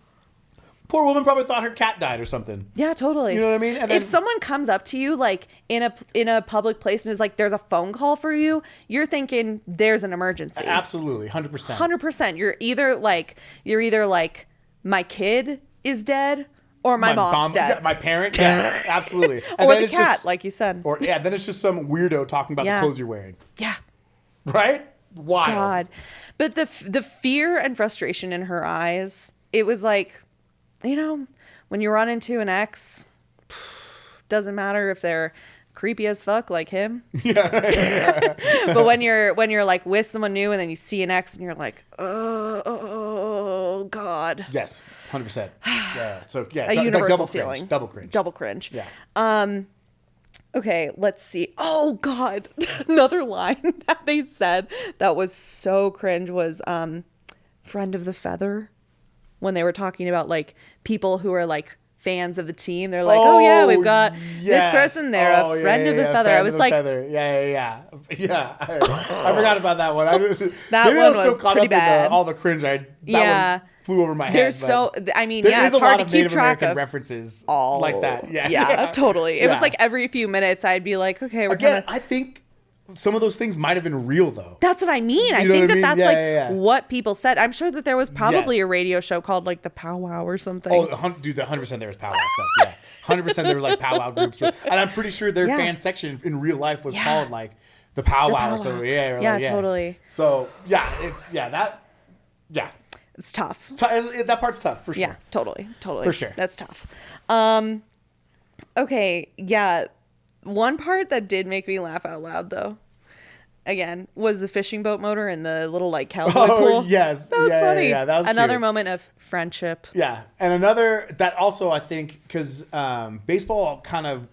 Poor woman probably thought her cat died or something. Yeah, totally. You know what I mean? And if someone comes up to you like in a public place and is like, there's a phone call for you, you're thinking there's an emergency. Absolutely. 100%. 100%. You're either like my kid is dead or my mom's dead. Yeah, my parent. Yeah, absolutely. And or then the it's cat, just, like you said. Or then it's just some weirdo talking about the clothes you're wearing. Yeah. Right? Wild. God. But the fear and frustration in her eyes, it was like, you know, when you run into an ex, doesn't matter if they're creepy as fuck like him. Yeah. But when you're like with someone new and then you see an ex and you're like, oh God. Yes, 100%. Yeah. So yeah, A universal double feeling. Cringe. Double cringe. Yeah. Okay, let's see. Oh God, another line that they said that was so cringe was friend of the feather. When they were talking about like people who are like fans of the team, they're like, oh yeah, we've got this person. They're a friend of the feather. I was like, yeah. I forgot about that one. That one was pretty bad. All the cringe. One flew over my head. There's so, I mean, yeah, it's hard to keep track of references all like that. Yeah, totally. It was like every few minutes I'd be like, okay, we're again. I think some of those things might have been real though. That's what I mean. I think that's what people said. I'm sure that there was probably a radio show called like the Powwow or something. Oh, dude, 100% there was powwow stuff. Yeah, 100% there was like powwow groups, and I'm pretty sure their fan section in real life was called like the powwow. So yeah, totally. So it's tough. That part's tough for sure. Yeah, totally, for sure. That's tough. Okay, yeah. One part that did make me laugh out loud, though, again, was the fishing boat motor and the little like cowboy pool. Yes, that was funny. Yeah, that was another cute. moment of friendship. Yeah, and another that also I think because baseball kind of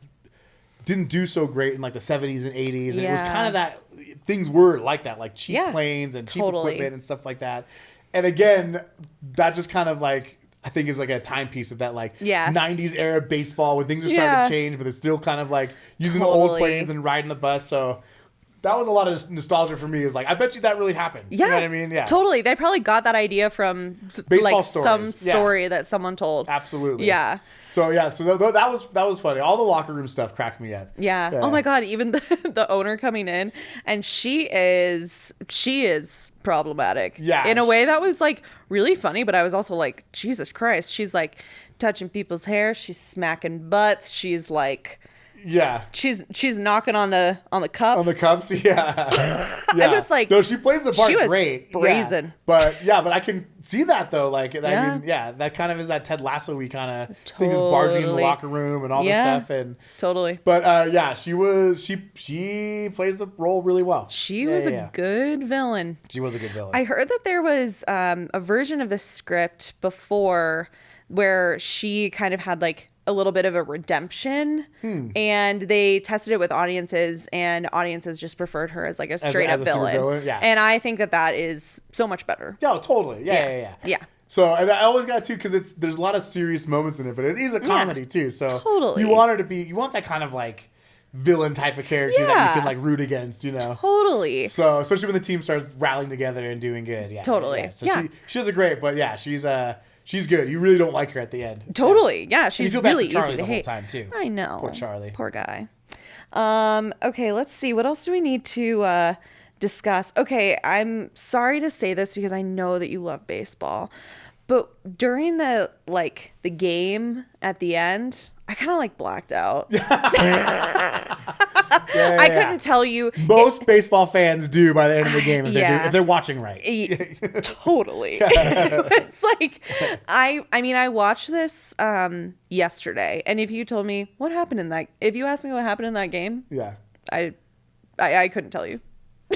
didn't do so great in like the 70s and 80s, and it was kind of that things were like that, like cheap planes and cheap equipment and stuff like that. And again, that just kind of like. I think is like a timepiece of that like 90s era baseball where things are starting to change, but they're still kind of like using the old planes and riding the bus. So that was a lot of nostalgia for me. It was like, I bet you that really happened. Yeah. You know what I mean? Yeah. Totally. They probably got that idea from baseball like stories. some story that someone told. Absolutely. Yeah. So that was funny. All the locker room stuff cracked me up. Yeah. Oh my God. Even the owner coming in, and she is problematic. Yeah. In a way that was like really funny, but I was also like, Jesus Christ. She's like touching people's hair. She's smacking butts. She's like Yeah. She's knocking on the cup. On the cups, yeah. Yeah. I was like, no, she plays the part she was great. brazen. Yeah. But I can see that though. Like, I mean, yeah, that kind of is that Ted Lasso-y kind of thing, just barging in the locker room and all this stuff. And totally. But yeah, she plays the role really well. She was a good villain. She was a good villain. I heard that there was a version of the script before where she kind of had like a little bit of a redemption, and they tested it with audiences, and audiences just preferred her as like a straight up villain. Yeah. And I think that is so much better. Yeah, totally. Yeah. So, and I always got too, because there's a lot of serious moments in it, but it is a comedy too. So totally. You want that kind of like villain type of character that you can like root against, you know. Totally. So especially when the team starts rallying together and doing good. Yeah. Totally. Yeah. So she does a great, but yeah, she's good. You really don't like her at the end. Totally. Yeah, she's really easy to the hate. Whole time too. I know. Poor Charlie. Poor guy. Okay, let's see. What else do we need to discuss? Okay, I'm sorry to say this because I know that you love baseball, but during the game at the end, I kind of like blacked out. I couldn't tell you. Most baseball fans do by the end of the game if they're watching right. Totally. It's like I watched this yesterday, and if you told me what happened if you asked me what happened in that game, I couldn't tell you.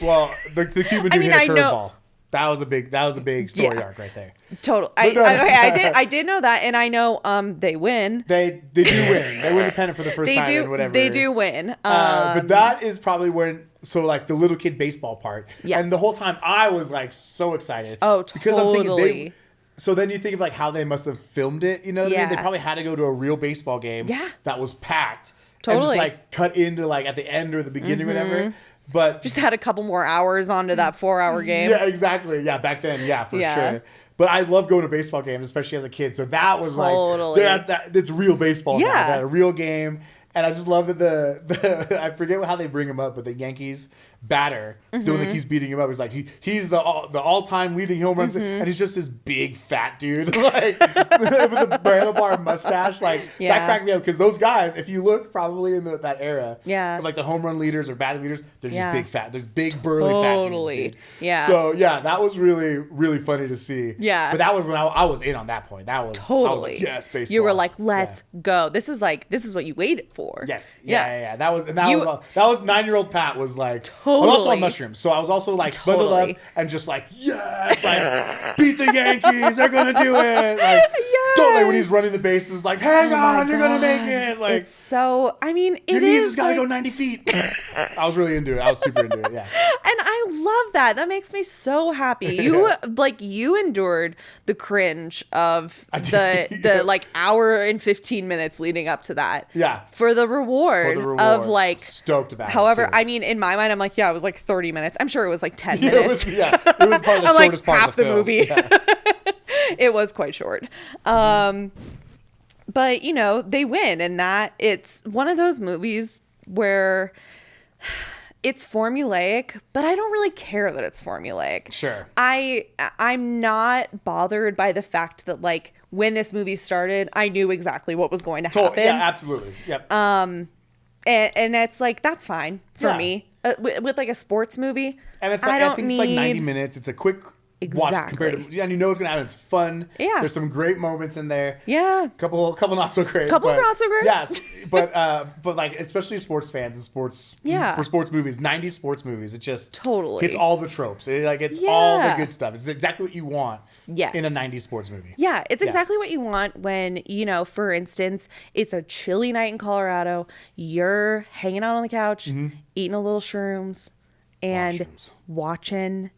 Well, the Cuban dude hit a curveball. That was a big story arc right there. Total. I did know that, and I know they win. They do win. They win the pennant for the first time and whatever. They do win. But that is probably when like the little kid baseball part. Yeah. And the whole time I was like so excited. Oh, totally. Because I'm thinking so then you think of like how they must have filmed it. You know what I mean? They probably had to go to a real baseball game. That was packed. Totally. And just like cut into like at the end or the beginning, whatever. But just had a couple more hours onto that 4-hour game. Yeah, exactly. Yeah, back then, for sure. But I love going to baseball games, especially as a kid. So that was it's real baseball now. They're at a real game. And I just love that I forget how they bring him up, but the Yankees batter, the one that keeps beating him up, is like he's the all-time leading home runs, and he's just this big fat dude like with a handlebar mustache. Like that cracked me up, because those guys, if you look probably in that era, of like the home run leaders or batting leaders, they're just big fat. There's big burly fat dudes, dude. Yeah. So that was really really funny to see. Yeah. But that was when I was in on that point. That was totally. I was like, yes, baseball. You were like, let's go. This is what you waited for. Yes. Yeah. That was 9-year-old Pat was like. I was also on mushrooms, so I was also like bundled up and just like, yes, like beat the Yankees, they're gonna do it. Like, don't like when he's running the bases, like, hang on, you're gonna make it. Like, it's so. I mean, your knees just gotta go 90 feet. I was really into it. I was super into it. Yeah. And I love that. That makes me so happy. You endured the cringe of the like hour and 15 minutes leading up to that. Yeah. For the reward of like stoked about. However, it too. I mean, in my mind, I'm like, it was like 30 minutes. I'm sure it was like 10 minutes. It was part of the shortest part half of the film. Movie. Yeah. It was quite short. But they win, and that it's one of those movies where it's formulaic, but I don't really care that it's formulaic. Sure. I'm not bothered by the fact that like when this movie started, I knew exactly what was going to happen. Yeah, absolutely. Yep. And it's like, that's fine for me. With like a sports movie, and it's like, I think it's like 90 minutes. It's a quick watch compared to, and you know it's gonna happen. It's fun. Yeah. There's some great moments in there. Yeah. Couple not so great. Not so great. Yes, but like especially sports fans and sports. Yeah. For sports movies, 90s sports movies, it just totally hits all the tropes. It's all the good stuff. It's exactly what you want. Yes. In a 90s sports movie. Yeah, it's exactly what you want when, for instance, it's a chilly night in Colorado. You're hanging out on the couch, eating a little shrooms, and watching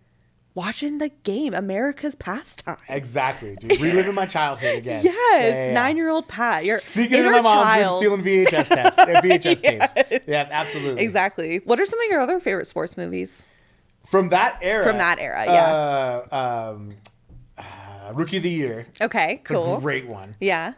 the game, America's pastime. Exactly, dude. Reliving my childhood again. Yes, 9-year-old Pat. You're sneaking into my mom's room, stealing VHS tapes. Yeah, absolutely. Exactly. What are some of your other favorite sports movies? From that era, yeah. Rookie of the Year. Okay, cool. A great one. Yeah.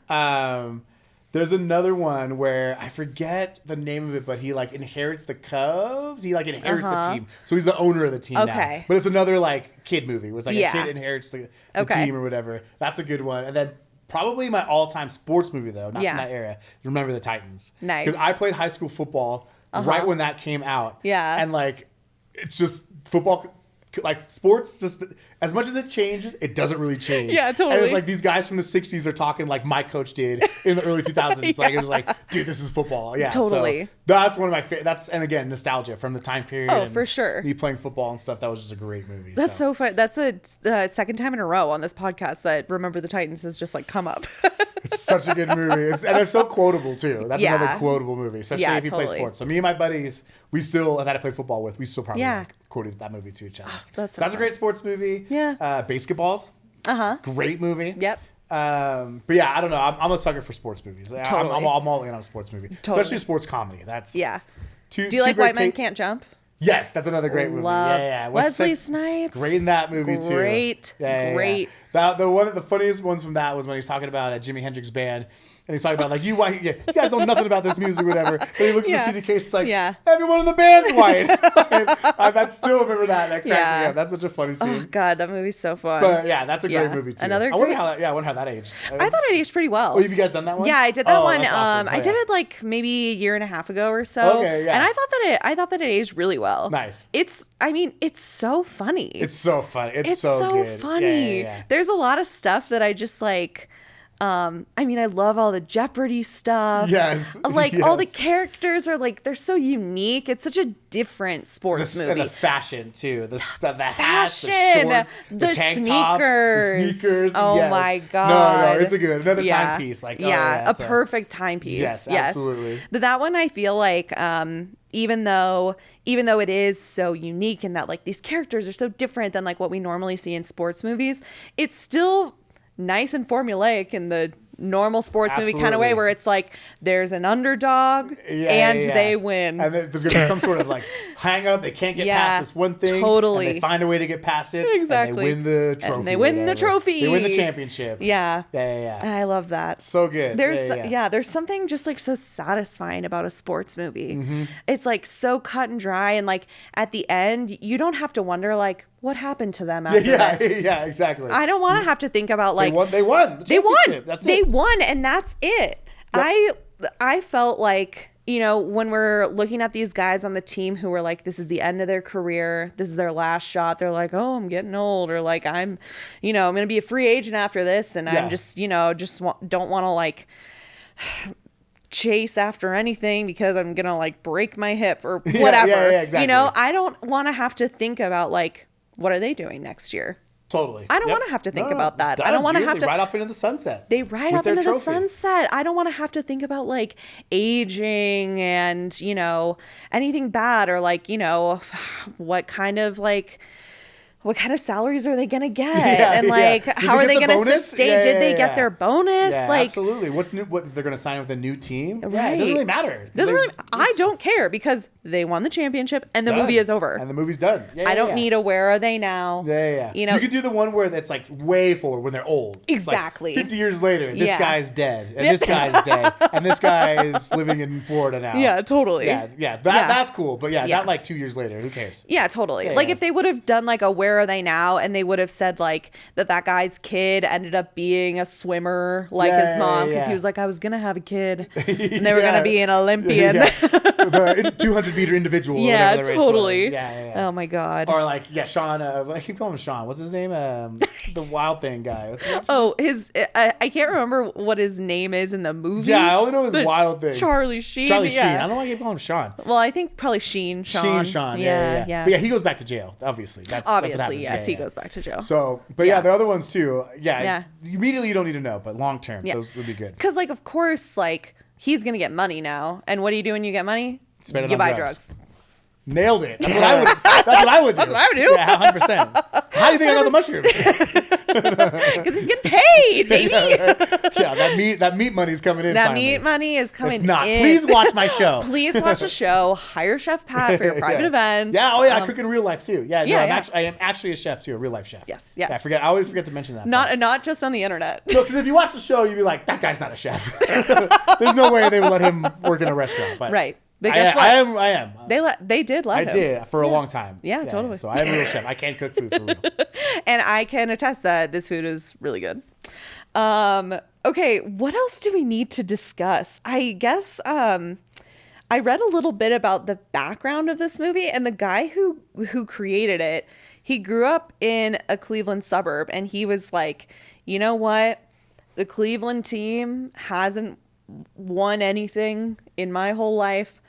There's another one where I forget the name of it, but he like inherits the Cubs. He like inherits the team, so he's the owner of the team now. But it's another like kid movie. It was like a kid inherits the team or whatever. That's a good one. And then probably my all-time sports movie, though, not Yeah. from that era. Remember the Titans. Nice. Because I played high school football right when that came out. Yeah. And, like, it's just football, like, sports, just as much as it changes, it doesn't really change. Yeah, totally. And it's like these guys from the 60s are talking like my coach did in the early 2000s. Like, it was like, dude, this is football. Yeah. Totally. So that's one of my favorite. And again, nostalgia from the time period. Oh, and for sure. Me playing football and stuff. That was just a great movie. That's so fun. That's the second time in a row on this podcast that Remember the Titans has just like come up. It's such a good movie. And it's so quotable, too. That's Yeah. another quotable movie, especially Yeah, if you play totally. sports. So me and my buddies, we still, that I played football with, we still probably Yeah. quoted that movie to each other. That's so so that's a fun. great sports movie. Yeah. Basketballs. Great movie. Yep. But yeah, I don't know. I'm a sucker for sports movies. Totally. I'm all in on a sports movie, Totally. especially sports comedy. That's Yeah. Two, Do you two like great White Men Can't Jump? Yes, that's another great movie. Love Yeah. Wesley Snipes. Great in that movie too. Great. Great. The one of the funniest ones from that was when he's talking about Jimi Hendrix band. And he's talking about like you guys know nothing about this music or whatever. And he looks Yeah. at the CD case, it's like Yeah. everyone in the band's white. I still remember that. That cracks Yeah. me up. That's such a funny scene. Oh God, that movie's so fun. But yeah, that's a Yeah. great movie too. Another I wonder great- how that aged. I thought it aged pretty well. Oh, have you guys done that one? Yeah, I did that Oh, one. that's awesome. I Oh, did yeah. it like maybe a year and a half ago or so. Okay, yeah. And I thought that it aged really well. Nice. It's so funny. It's so funny. It's so good. funny. Yeah. There's a lot of stuff that I just like. I love all the Jeopardy stuff. Yes. Like all the Yes. characters are like they're so unique. It's such a different sports And movie. the fashion too. The hats, the Fashion, shorts, the tank sneakers. tops, the sneakers. Oh yes. my No, God. it's another Yeah. timepiece. Like a so- perfect timepiece. Yes, Yes, absolutely. But that one I feel like even though it is so unique in that like these characters are so different than like what we normally see in sports movies, it's still nice and formulaic in the normal sports movie kind of way Absolutely. where it's like there's an underdog and they win. And then there's gonna be some sort of like hang up. They can't get Yeah, past this one thing. totally. And they find a way to get past it. Exactly. And they win the trophy. And they win the whatever. trophy. They win the championship. Yeah. Yeah. And I love that. So good. There's Yeah. there's something just like so satisfying about a sports movie. Mm-hmm. It's like so cut and dry, and like at the end you don't have to wonder like what happened to them after this. Yeah, exactly. I don't want to have to think about like They won. The they won. championship. That's They it. won, and that's it. I felt like, you know, when we're looking at these guys on the team who were like, this is the end of their career, this is their last shot. They're like, oh, I'm getting old, or like I'm going to be a free agent after this, and Yeah. I'm just don't want to like chase after anything because I'm gonna like break my hip or whatever. yeah, exactly. You know, I don't want to have to think about like what are they doing next year. Totally. I don't Yep. want to have to think No, about it's that. done, I don't want to dude. have They to ride off into the sunset. They ride with off their into the trophy. sunset. I don't want to have to think about like aging and, you know, anything bad or like, you know, what kind of salaries are they going to get? Yeah, and yeah. like, Did how they are they get the going to bonus? sustain? Yeah, Did they yeah, get yeah. their bonus? Yeah, Like, absolutely. What's new? What they're going to sign with a new team? Yeah, it Right. doesn't really matter. I don't care because they won the championship and the Done. movie is over. And the movie's done. Yeah, I don't yeah. need a where are they now? Yeah. You know, you could do the one where it's like way forward when they're old. It's like Exactly. 50 years later, this Yeah. guy's dead, and this guy's dead, and this guy is living in Florida now. yeah, totally. Yeah. That's cool. But yeah, Yeah. not like 2 years later. Who cares? Yeah, totally. Yeah, like yeah. if they would have done like a where are they now and they would have said like that guy's kid ended up being a swimmer like Yeah, his mom because yeah. he was like I was going to have a kid and they were going Yeah. to be an Olympian. Yeah. The 200-meter individual. or Yeah, whatever the race was. totally. Yeah. Oh my God. Or like, Sean. I keep calling him Sean. What's his name? The Wild Thing guy. What's his name? Oh, I can't remember what his name is in the movie. Yeah, I only know his but it's Wild Thing. Charlie Sheen. Charlie yeah. Sheen. I don't know why I keep calling him Sean. Well, I think probably Sean. Sean. Yeah. But yeah, he goes back to jail. Obviously, that's what Obviously, happens. yes, Yeah, he yeah. goes back to jail. So, but yeah, the other ones too. Yeah. Yeah. Immediately, you don't need to know, but long term, Yeah. those would be good. Because like of course like he's gonna get money now, and what do you do when you get money? Spend it you on buy drugs. drugs. Nailed it. That's what I would. That's what I would do. That's what I would do. Yeah, 100%. How do you think I got the mushrooms? Because he's getting paid, baby. Yeah, that meat money's coming in. That finally. meat money is coming It's not. in. Please watch my show. Please watch the show. Hire Chef Pat for your private Yeah. events. Yeah. Oh yeah, I cook in real life too. Yeah. yeah, No, yeah. I am actually a chef too, a real life chef. Yes, Yeah, yes. I always forget to mention that. Not just on the internet. No, because if you watch the show, you'd be like, that guy's not a chef. There's no way they would let him work in a restaurant. But Right. But guess what? I am. They did let I him. did for a long time. Yeah, totally. So I am a real chef. I can cook food for real. And I can attest that this food is really good. Okay, what else do we need to discuss? I guess I read a little bit about the background of this movie, and the guy who created it, he grew up in a Cleveland suburb, and he was like, you know what? The Cleveland team hasn't won anything in my whole life.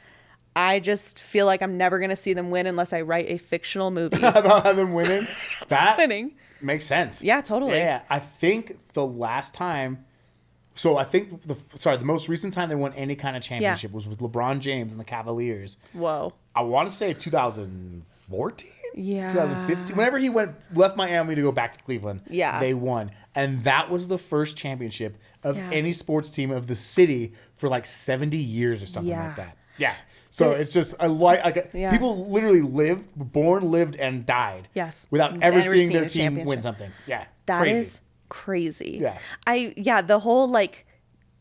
I just feel like I'm never going to see them win unless I write a fictional movie. About them winning? That Winning. makes sense. Yeah, totally. Yeah, I think the last time... So I think the most recent time they won any kind of championship was with LeBron James and the Cavaliers. Whoa. I want to say 2014? Yeah. 2015. Whenever he left Miami to go back to Cleveland, they won. And that was the first championship of any sports team of the city for like 70 years or something like that. Yeah. So it's just people literally lived and died. Yes. Without ever seeing their team win something. Yeah. That crazy. is crazy. Yeah. The whole like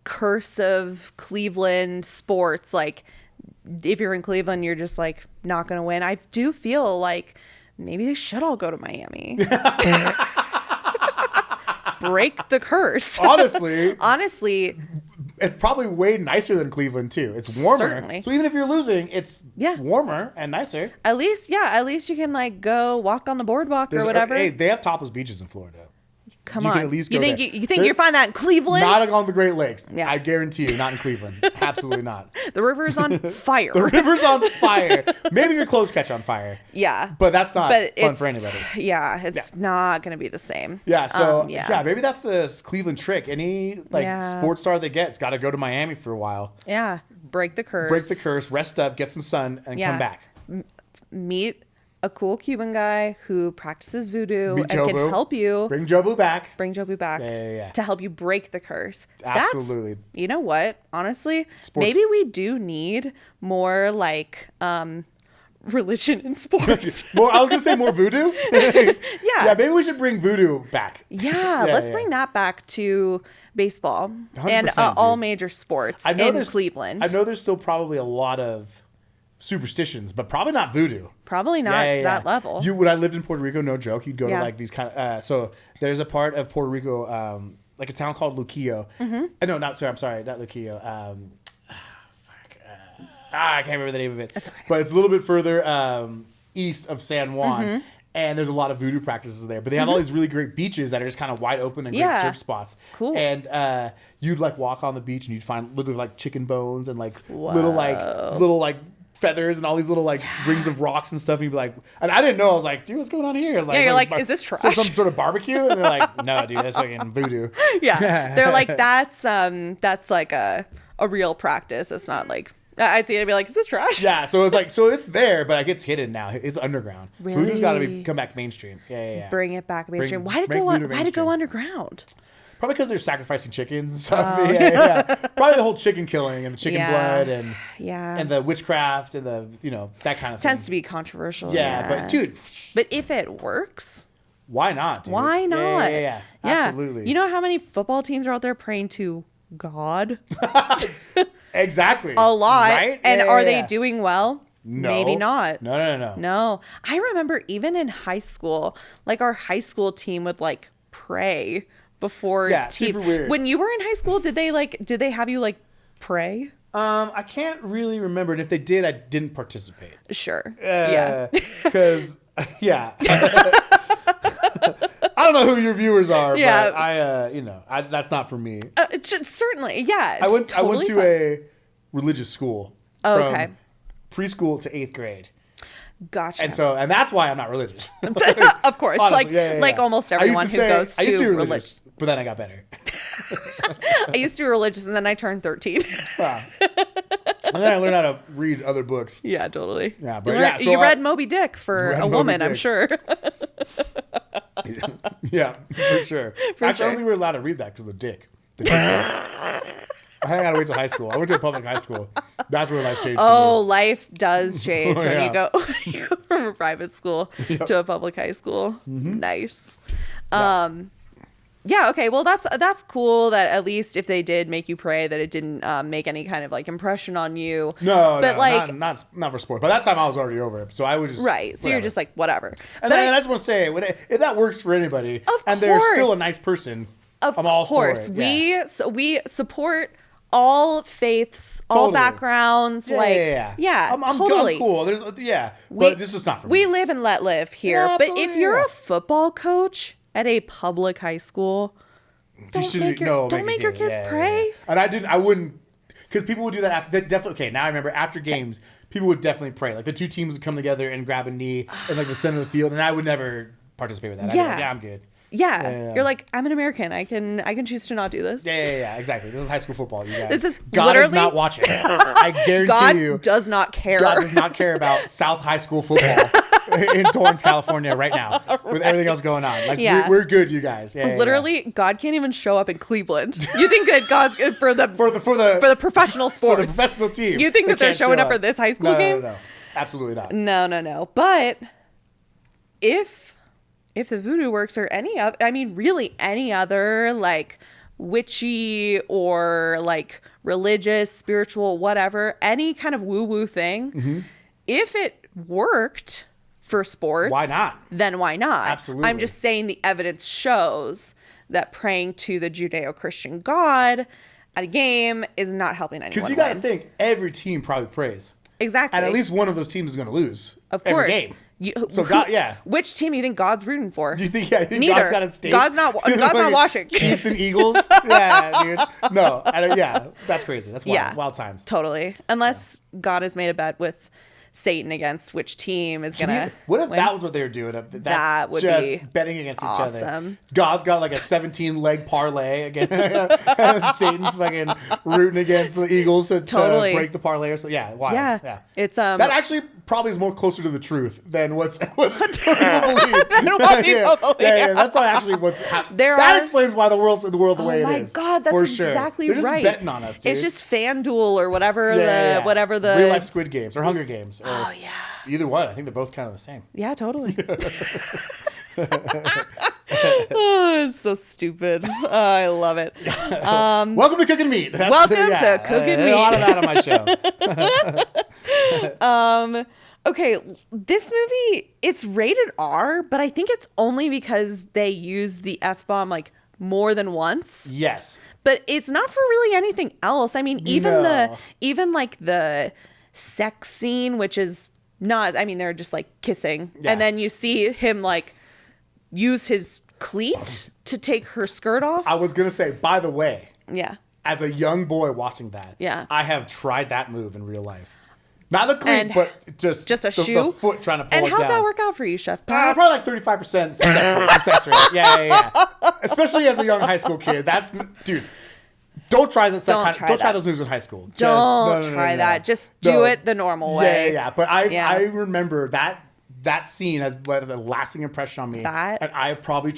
curse of Cleveland sports, like if you're in Cleveland, you're just like not gonna win. I do feel like maybe they should all go to Miami. Break the curse. Honestly, it's probably way nicer than Cleveland too. It's warmer. Certainly. So even if you're losing, it's warmer and nicer. At least you can like go walk on the boardwalk or whatever. Hey, they have topless beaches in Florida. Come you on. Can at least you go think there. you think you'll find that in Cleveland? Not on the Great Lakes. Yeah. I guarantee you, not in Cleveland. Absolutely not. The river's on fire. The river's on fire. Maybe your clothes catch on fire. Yeah. But that's not fun for anybody. Yeah, it's not going to be the same. Yeah, so maybe that's the Cleveland trick. Any sports star they get's got to go to Miami for a while. Yeah. Break the curse. Rest up, get some sun, and come back. Meet a cool Cuban guy who practices voodoo and can help you. Bring Jobu back. Yeah. To help you break the curse. Absolutely. You know what? Honestly, maybe we do need more like religion in sports. I was gonna say more voodoo. Yeah, maybe we should bring voodoo back. Let's bring that back to baseball and all major sports in Cleveland. I know there's still probably a lot of superstitions, but probably not voodoo. Probably not to that level. When I lived in Puerto Rico, no joke, you'd go to like these kind of so there's a part of Puerto Rico, like a town called Luquillo. I'm sorry, not Luquillo. I can't remember the name of it. That's okay. But it's a little bit further east of San Juan. And there's a lot of voodoo practices there. But they have all these really great beaches that are just kind of wide open and great surf spots. Cool. And you'd like walk on the beach and you'd find literally like chicken bones and like little feathers and all these little like rings of rocks and stuff. And you'd be like, and I didn't know. I was like, dude, what's going on here? I was like, you're like, is this trash? Some sort of barbecue? And they're like, no, dude, that's fucking voodoo. Yeah. They're like, that's like a real practice. It's not like, I'd see it and be like, is this trash? Yeah, so it's like, it's there, but it gets hidden now. It's underground. Really? Voodoo's got to come back mainstream. Yeah. Bring it back mainstream. Why'd it go underground? Probably because they're sacrificing chickens and stuff. Yeah. Probably the whole chicken killing and the chicken blood and the witchcraft and the that kind of thing. Tends to be controversial. Yeah, but dude. But if it works, why not? Dude? Why not? Yeah. Absolutely. You know how many football teams are out there praying to God? Exactly. A lot. Right? And are they doing well? No. Maybe not. No. I remember even in high school, like our high school team would like pray before teams. Super weird. When you were in high school, did they have you like pray? I can't really remember. And if they did, I didn't participate. Sure. Because, I don't know who your viewers are, but I that's not for me. Certainly, yeah. I went to a religious school. Oh, okay. From preschool to 8th grade. Gotcha. And that's why I'm not religious. Of course, honestly, like almost everyone who goes to religious. But then I got better. I used to be religious, and then I turned 13. Wow. And then I learned how to read other books. Yeah, totally. Yeah, but you read Moby Dick for a woman, I'm sure. Yeah, for sure. Actually, I don't think we were allowed to read that because of the dick. I think I gotta wait till high school. I went to a public high school. That's where life changed. Oh, life does change when you go from a private school to a public high school. Mm-hmm. Nice. Yeah. Okay. Well, that's cool. That at least if they did make you pray, that it didn't make any kind of like impression on you. No, not for sport. By that time, I was already over it, so I was just right. So you're just like whatever. And then I just want to say, if that works for anybody, and they're still a nice person, Of I'm all for course. it. Yeah. We support all faiths, all Totally. backgrounds. I'm totally. cool. But this is not for me. We live and let live here. Yeah, but if you're yeah. a football coach at a public high school, don't make your kids pray. And I wouldn't, because people would do that after. Definitely. Okay, now I remember after games, people would definitely pray. Like the two teams would come together and grab a knee in like the center of the field, and I would never participate with that. I'd be like, I'm good. Yeah. You're like, I'm an American. I can choose to not do this. Yeah, exactly. This is high school football, you guys. This is God is not watching. I guarantee you. God does not care. God does not care about South High School football in Torrance, California right now with everything else going on. Like, we're good, you guys. Literally, God can't even show up in Cleveland. You think that God's good for the professional sports. For the professional team. You think that they're showing up for this high school game? No. Absolutely not. No. But if the voodoo works or any other, really any other like witchy or like religious, spiritual, whatever, any kind of woo-woo thing, if it worked for sports, why not? Then why not? Absolutely. I'm just saying the evidence shows that praying to the Judeo-Christian God at a game is not helping anyone. Because you got to think, every team probably prays. Exactly. And at least one of those teams is going to lose. Of every course. game. God, Which team do you think God's rooting for? Do you think, Neither. God's got a stake? God's not watching. Chiefs and Eagles? Yeah, dude. No. That's crazy. That's wild. Wild times. Totally. Unless God has made a bet with Satan against which team is going to What if that was what they were doing? That would just be betting against awesome. each other. God's got like a 17-leg parlay again. And Satan's fucking rooting against the Eagles to break the parlay. So wild. Yeah. It's that actually probably is more closer to the truth than what people believe. Yeah. That's probably actually what's happening. That explains why the world's the world the way it is. Oh my God, that's exactly right. They're right. just betting on us, dude. It's just FanDuel or whatever whatever the real life Squid Games or Hunger Games. Oh yeah. Either one. I think they're both kind of the same. Yeah, totally. Oh, it's so stupid. Oh, I love it. Welcome to Cooking Meat. Welcome to Cooking Meat. A lot of that on my show. Okay, this movie, it's rated R, but I think it's only because they use the F-bomb like more than once. Yes. But it's not for really anything else. Even the sex scene, which is not, they're just like kissing. Yeah. And then you see him like use his cleat to take her skirt off. I was going to say, by the way. Yeah. As a young boy watching that. Yeah. I have tried that move in real life. Not the cleat, but just a shoe? The foot trying to pull it down. And how'd that work out for you, Chef Pat? Probably like 35% success rate. Yeah. Especially as a young high school kid. Dude. Don't try this. Don't try those moves in high school. Don't try that. Just do it the normal way. Yeah. But I remember that scene has left a lasting impression on me. And I probably,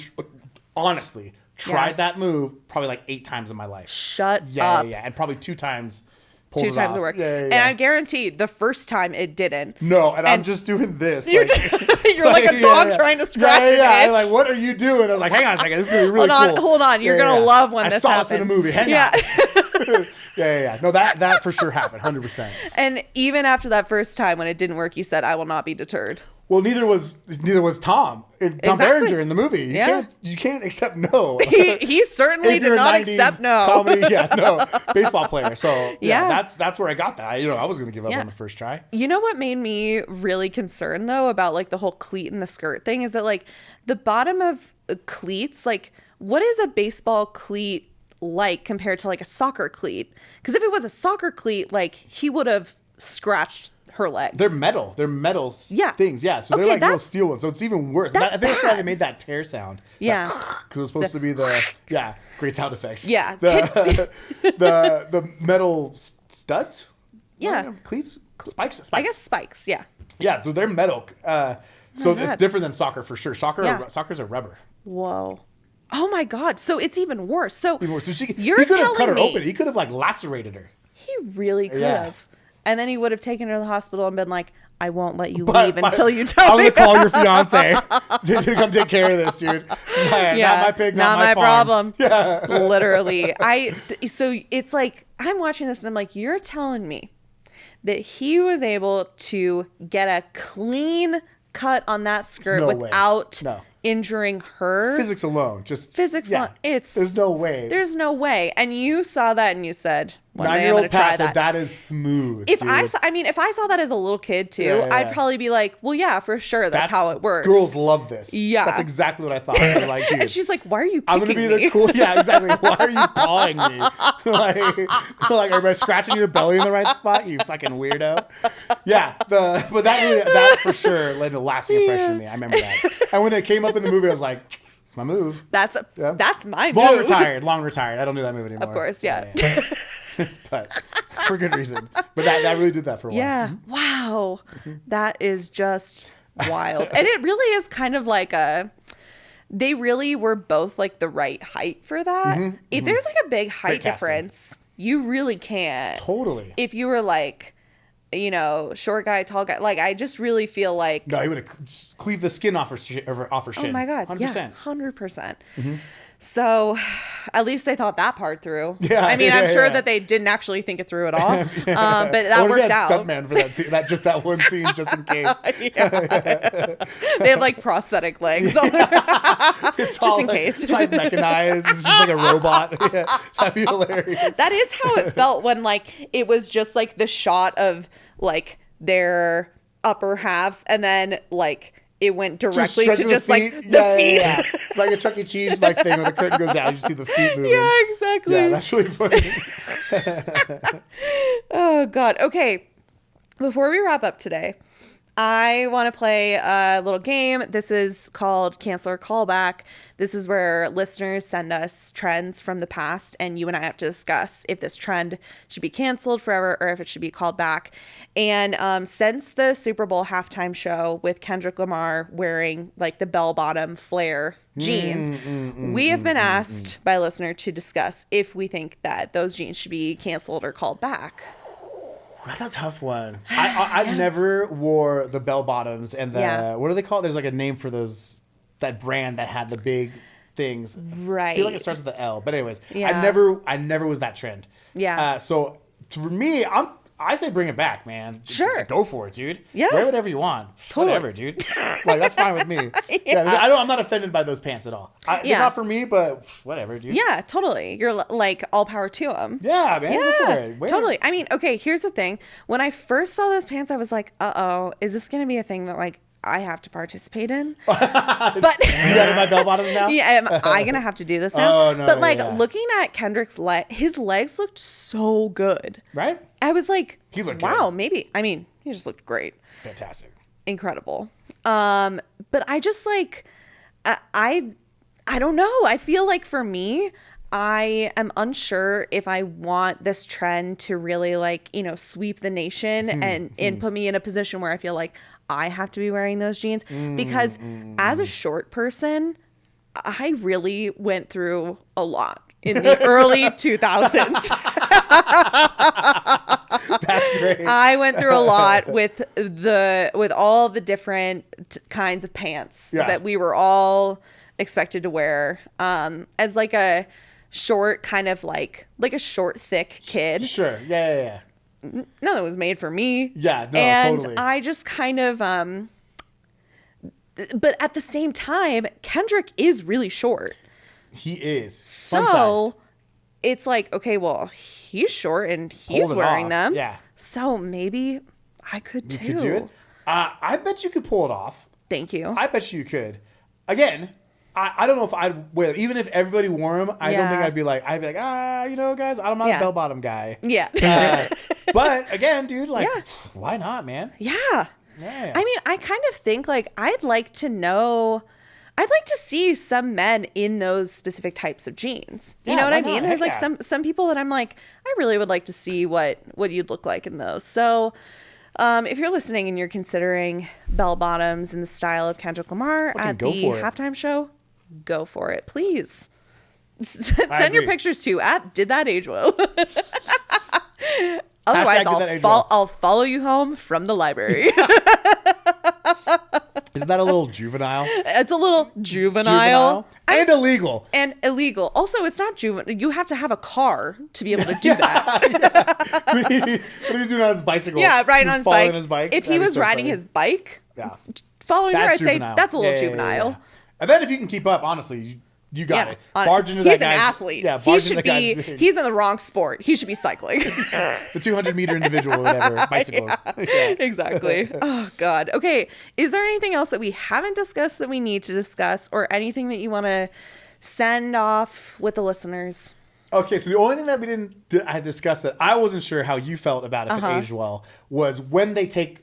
honestly, tried that move probably like 8 times in my life. Shut up. Yeah. And probably 2 times. 2 times it worked. Yeah. And I guarantee the first time it didn't. No, and I'm just doing this. You're like a dog trying to scratch an itch. I'm like, what are you doing? I was like, hang on a second. This is going to be really cool. Hold on. You're going to love when this happens. I saw this in a movie. Hang on. Yeah. No, that for sure happened. 100%. And even after that first time when it didn't work, you said, I will not be deterred. Well, neither was Tom. Tom Berenger in the movie. You can't accept no. He certainly did not accept no. Comedy, baseball player. So that's where I got that. I was going to give up on the first try. You know what made me really concerned though about like the whole cleat and the skirt thing is that like the bottom of cleats, like what is a baseball cleat like compared to like a soccer cleat? Because if it was a soccer cleat, like he would have scratched her leg. They're metal. Things. Yeah. So they're like little steel ones. So it's even worse. I think that's why they made that tear sound. Yeah. Because it's supposed to be great sound effects. Yeah. The metal studs. Yeah. Cleats. Spikes. I guess spikes. Yeah. Yeah. So they're metal. So it's different than soccer for sure. Soccer's a rubber. Whoa. Oh my God. So it's even worse. So he you're could have cut her me, open. He could have like lacerated her. He really could have. And then he would have taken her to the hospital and been like, I won't let you leave until you tell me. I'm going to call your fiance to come take care of this, dude. Not my pig, not my problem. Yeah. Literally. So it's like, I'm watching this and I'm like, you're telling me that he was able to get a clean cut on that skirt without injuring her. Physics alone, just Physics alone, there's no way. There's no way. And you saw that and you said, one day I'm 9-year-old gonna try Pat said that is smooth. If dude. if I saw that as a little kid too, I'd probably be like, well, yeah, for sure. That's how it works. Girls love this. Yeah. That's exactly what I thought. I was like, dude, and she's like, why are you kicking I'm going to be me? the cool. Yeah, exactly. Why are you pawing me? like, am I scratching your belly in the right spot? You fucking weirdo. Yeah. But that for sure led to a lasting impression on me. I remember that. And when it came up in the movie, I was like, it's my move. That's my move. Long retired. I don't do that move anymore. Of course, yeah. But for good reason. But that really did that for a while. Yeah. Mm-hmm. Wow. That is just wild. And it really is kind of like they really were both like the right height for that. If there's like a big height difference, you really can't. Totally. If you were like, short guy, tall guy, like I just really feel like. No, he would have cleaved the skin off her shin. Oh my God. 100%. Yeah, 100%. So at least they thought that part through. Yeah, I mean, I'm sure that they didn't actually think it through at all. But that worked out. Stuntman for that scene, that one scene, just in case. They have like prosthetic legs on just in case. It's like mechanized. It's just like a robot. Yeah, that'd be hilarious. That is how it felt when like it was just like the shot of like their upper halves and then like it went directly to just like the feet. Yeah. It's like a Chuck E. Cheese like thing when the curtain goes down, you see the feet moving. Yeah, exactly. Yeah, that's really funny. Oh God. Okay. Before we wrap up today, I want to play a little game. This is called Cancel or Callback. This is where listeners send us trends from the past, and you and I have to discuss if this trend should be canceled forever or if it should be called back. And since the Super Bowl halftime show with Kendrick Lamar wearing like the bell-bottom flare jeans, we have been asked by a listener to discuss if we think that those jeans should be canceled or called back. That's a tough one. I never wore the bell bottoms and the what are they called? There's like a name for that brand that had the big things. Right. I feel like it starts with the L. But anyways, Yeah. I never was that trend. Yeah. So for me, I say bring it back, man. Sure. Go for it, dude. Yeah. Wear whatever you want. Totally. Whatever, dude. Like, that's fine with me. I'm not offended by those pants at all. They're not for me, but whatever, dude. Yeah, totally. You're like all power to them. Yeah, man. Go for it. Totally. I mean, okay, here's the thing. When I first saw those pants, I was like, uh-oh, is this going to be a thing that like I have to participate in? But you got my bell bottoms now? Yeah, am I going to have to do this now? Oh, no. But like looking at Kendrick's his legs looked so good. Right? I was like, he looked wow, good. Maybe. I mean, he just looked great. Fantastic. Incredible. But I just like, I don't know. I feel like for me, I am unsure if I want this trend to really like, sweep the nation and put me in a position where I feel like I have to be wearing those jeans because as a short person, I really went through a lot in the early 2000s. That's great. I went through a lot with all the different kinds of pants that we were all expected to wear as like a short kind of like a short thick kid. Sure. Yeah. No, that was made for me. Yeah, no, and totally. I just kind of but at the same time, Kendrick is really short. He is. So it's like, okay, well, he's short and he's wearing them. Yeah. So maybe I could too. You could do it. I bet you could pull it off. Thank you. I bet you could. Again, I don't know if I'd wear them. Even if everybody wore them, I don't think I'd be like, guys, I'm not a bell bottom guy. Yeah. But again, dude, like, why not, man? Yeah. Yeah. I mean, I kind of think like I'd like to see some men in those specific types of jeans. You know what I mean? There's like some people that I'm like, I really would like to see what you'd look like in those. So if you're listening and you're considering bell bottoms in the style of Kendrick Lamar at the halftime show, go for it, please. Send your pictures to @didthatagewell. Otherwise, I'll follow you home from the library. Isn't that a little juvenile? It's a little juvenile. And illegal. And illegal. Also, it's not juvenile. You have to have a car to be able to do that. What he's doing on his bicycle. Yeah, riding on his bike. If he was riding funny. his bike, Yeah. following her, I'd say juvenile. that's a little juvenile. And then if you can keep up, honestly, you got it. Barge into he's an athlete. Yeah, he should be. He's in the wrong sport. He should be cycling. The 200-meter individual, whatever, bicycle. Yeah, exactly. Oh God. Okay. Is there anything else that we haven't discussed that we need to discuss, or anything that you want to send off with the listeners? Okay, so the only thing that we didn't I discussed that I wasn't sure how you felt about if it aged well was when they taking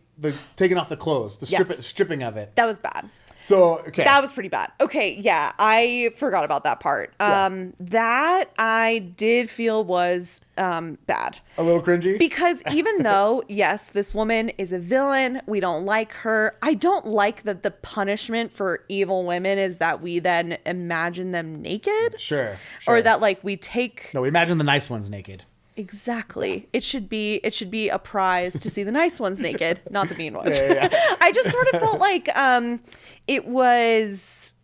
off the clothes, the stripping of it. That was bad. So, okay. That was pretty bad. Okay, yeah, I forgot about that part. That I did feel was bad. A little cringy? Because even though, yes, this woman is a villain, we don't like her. I don't like that the punishment for evil women is that we then imagine them naked. Sure. Or that, like, we take... No, we imagine the nice ones naked. Exactly. It should be a prize to see the nice ones naked, not the mean ones. Yeah. I just sort of felt like it was.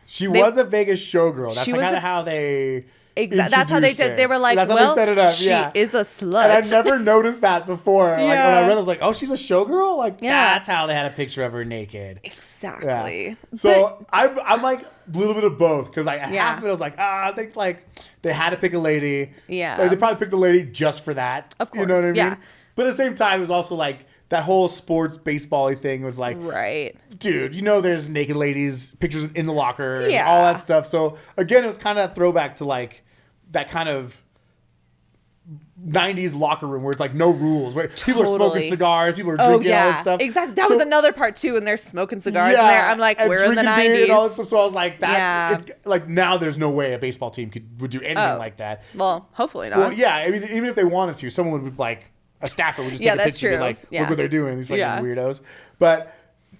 She was a Vegas showgirl. That's kind of how they. Exactly. That's how they did. They were like, that's how well, they set it up. She is a slut. And I never noticed that before. Like when I read it, I was like, oh, she's a showgirl? Like, that's how they had a picture of her naked. Exactly. Yeah. So I'm like a little bit of both, because like half of it I was like, I think like they had to pick a lady. Yeah. Like, they probably picked a lady just for that. Of course. You know what I mean? Yeah. But at the same time, it was also like that whole sports baseball-y thing was like, right, dude, there's naked ladies, pictures in the locker, and all that stuff. So again, it was kind of a throwback to like that kind of 90s locker room where it's like no rules, where people are smoking cigars, people are drinking all this stuff. Exactly. That was another part too, and they're smoking cigars in there. I'm like, we're in the 90s. And all this stuff. So I was like, it's like now there's no way a baseball team would do anything like that. Well, hopefully not. Well, yeah, I mean, even if they wanted to, someone would like, a staffer would just take a picture and be like, look what they're doing, these fucking weirdos. But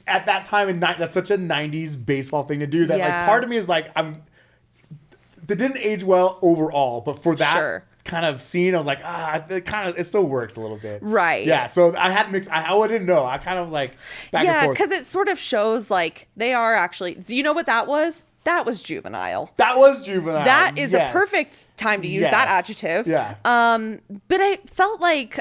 at that time, that's such a 90s baseball thing to do that like part of me is like, that didn't age well overall, but for that kind of scene, I was like, it still works a little bit. Right. Yeah, so I had mixed, I didn't know. I kind of like back and forth. Yeah, because it sort of shows like they are actually, you know what that was? That was juvenile. That was juvenile. That is a perfect time to use that adjective. Yeah. But I felt like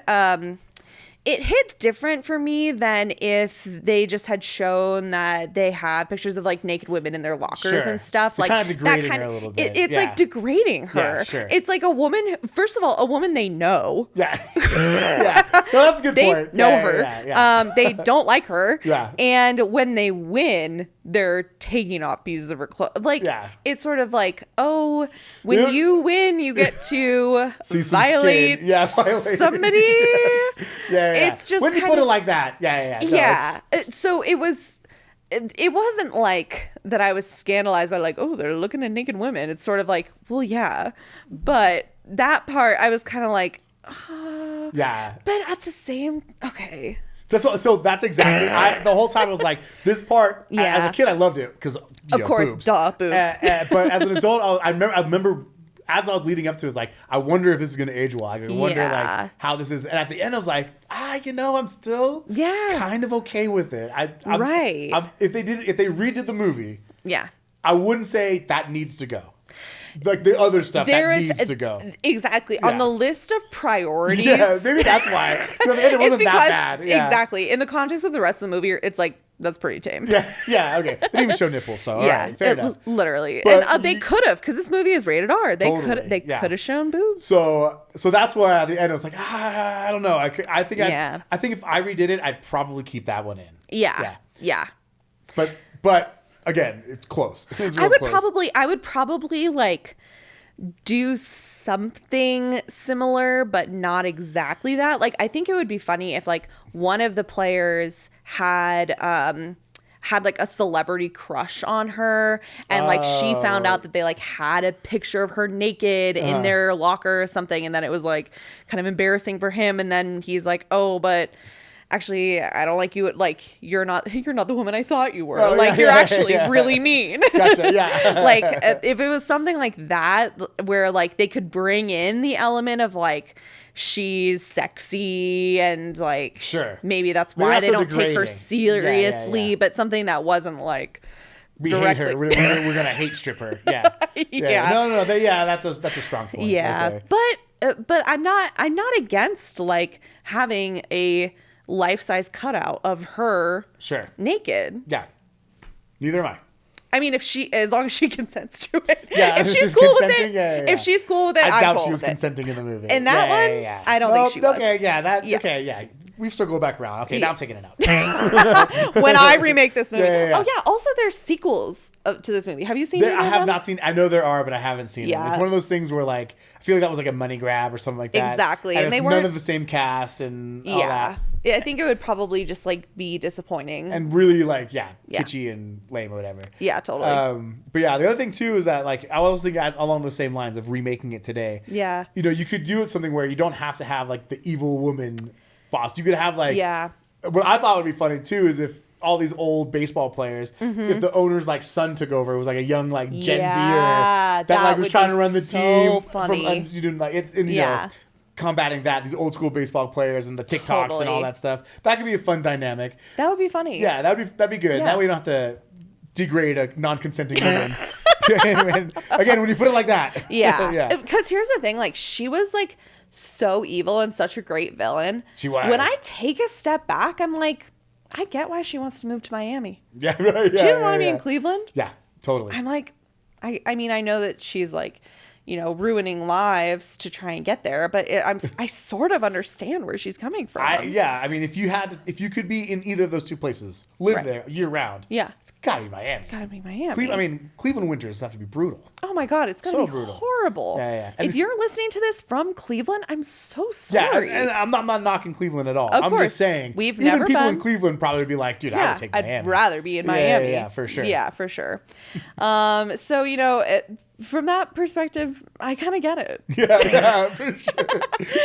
it hit different for me than if they just had shown that they had pictures of like naked women in their lockers and stuff. Like kind of degrading her a little bit. It's like degrading her. Yeah, sure. It's like a woman. First of all, a woman they know. Yeah. Yeah. No, that's a good point. They know her. Yeah. They don't like her. Yeah. And when they win, they're taking off pieces of her clothes. Like it's sort of like, oh, when you win, you get to violate somebody. It's just when you put it like that. Yeah. So it wasn't like that I was scandalized by like, oh, they're looking at naked women. It's sort of like, well, yeah. But that part, I was kind of like, yeah. But at the same, okay. So that's exactly. The whole time I was like, this part. As a kid, I loved it because of course, boobs. But as an adult, I remember. As I was leading up to it, I was like, I wonder if this is going to age well. I wonder like how this is. And at the end, I was like, I'm still kind of okay with it. If they redid the movie, I wouldn't say that needs to go. Like the other stuff needs to go. Exactly. On the list of priorities. Yeah, maybe that's why. It wasn't that bad. Yeah. Exactly. In the context of the rest of the movie, it's like, that's pretty tame. Yeah, okay. They didn't even show nipples, so all right, fair enough. Literally. But and they could have, because this movie is rated R. They could have shown boobs. So that's why at the end I was like, I don't know. I think if I redid it, I'd probably keep that one in. Yeah. But again, it's close. I would probably like do something similar, but not exactly that. Like, I think it would be funny if like one of the players had like a celebrity crush on her, and like she found out that they like had a picture of her naked in their locker or something, and then it was like kind of embarrassing for him, and then he's like, oh, but actually, I don't like you. Like, you're not the woman I thought you were. You're actually really mean. Gotcha. Yeah. Like, if it was something like that, where like they could bring in the element of like she's sexy and like maybe that's why they don't take her seriously, but something that wasn't like we hate her. We're gonna hate strip her. Yeah. No. That's a strong point. Yeah, but I'm not against like having a life-size cutout of her naked. Yeah. Neither am I. I mean, as long as she consents to it. Yeah, if she's cool with it, yeah. if she's cool with it, I I'm doubt cool she was with it. consenting in the movie. In that one, I don't think she was. Okay, yeah. We've circled back around. Okay, now I'm taking it out. When I remake this movie. Yeah. Oh, yeah. Also, there's sequels to this movie. Have you seen it? I have not seen. I know there are, but I haven't seen them. It's one of those things where, like, I feel like that was like a money grab or something like that. Exactly. And they none weren't of the same cast and all that. Yeah, I think it would probably just, like, be disappointing. And really, like, kitschy and lame or whatever. Yeah, totally. But yeah, the other thing, too, is that, like, I was thinking along those same lines of remaking it today. Yeah. You know, you could do it something where you don't have to have, like, the evil woman boss. You could have, like... Yeah. What I thought would be funny, too, is if all these old baseball players, if the owner's, like, son took over, it was, like, a young, like, Gen Zer that like, was trying to run the team. Funny. From, like, it's, you know, combating that, these old school baseball players and the TikToks and all that stuff. That could be a fun dynamic. That would be funny. Yeah, that'd be good. Yeah. That way you don't have to degrade a non-consenting woman. Again, when you put it like that. Yeah. Because here's the thing, like, she was, like, so evil and such a great villain. She was. When I take a step back, I'm like, I get why she wants to move to Miami. Yeah, right. Yeah, she didn't want to be in Cleveland. Yeah, totally. I'm like, I mean, I know that she's like, you know, ruining lives to try and get there, but I sort of understand where she's coming from. I mean, if you could be in either of those two places, live there year round. Yeah, it's gotta be Miami. Gotta be Miami. I mean, Cleveland winters have to be brutal. Oh my God, it's gonna be brutal. horrible. Yeah. If you're listening to this from Cleveland, I'm so sorry. Yeah, and I'm not knocking Cleveland at all. Of I'm course. just saying, We've even never people been. in Cleveland probably would be like, dude, I would take Miami. I'd rather be in Miami. Yeah, for sure. Yeah, for sure. So, you know, from that perspective, I kind of get it. Yeah, for sure.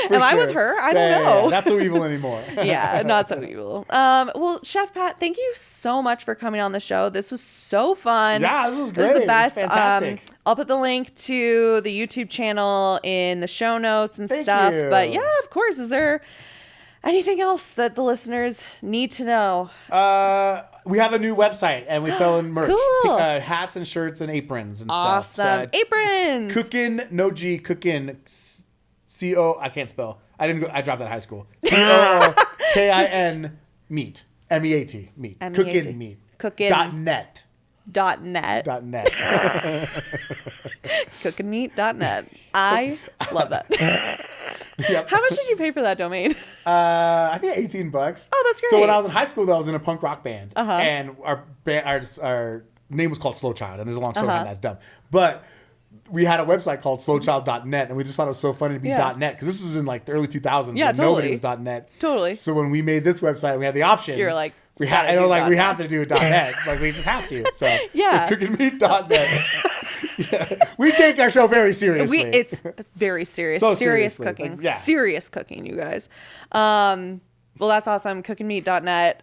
Am I with her? I don't know. Not so evil anymore. Yeah, not so evil. Well, Chef Pat, thank you so much for coming on the show. This was so fun. Yeah, this was great. This is the best. Fantastic. I'll put the link to the YouTube channel in the show notes and Thank stuff. you. But yeah, of course. Is there anything else that the listeners need to know? We have a new website and we sell merch. Cool. Hats and shirts and aprons and Awesome. stuff. Aprons. Cookin, no G, Cookin, C-O, I can't spell. I dropped that in high school. C-O-K-I-N, meat. M-E-A-T, meat. Cookin meat. Cookin.net. .net. Cookandmeat.net. I love that. Yep. How much did you pay for that domain? I think $18. Oh, that's great. So when I was in high school, though, I was in a punk rock band, Uh-huh. and our name was called Slow Child, and there's a long story behind that's dumb. But we had a website called slowchild.net, and we just thought it was so funny to be .net because this was in like the early 2000s. Yeah, when totally. Nobody was .net. Totally. So when we made this website, we had the option. You're like, we have to do it .net. Like we just have to. So Yeah. it's cookingmeat.net. Yeah. We take our show very seriously. It's very serious. So serious seriously. cooking. Like, yeah. Serious cooking, you guys. Well, that's awesome. Cookandmeat.net.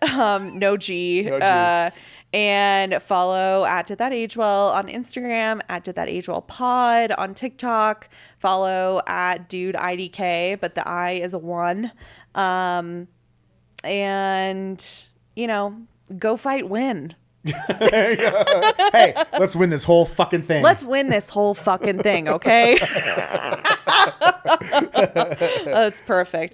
No G. No G. And follow at Did That Age Well on Instagram, at Did That Age Well Pod on TikTok. Follow at Dude IDK, but the I is a 1. And, you know, go fight win. Hey, let's win this whole fucking thing. Let's win this whole fucking thing, okay? That's perfect.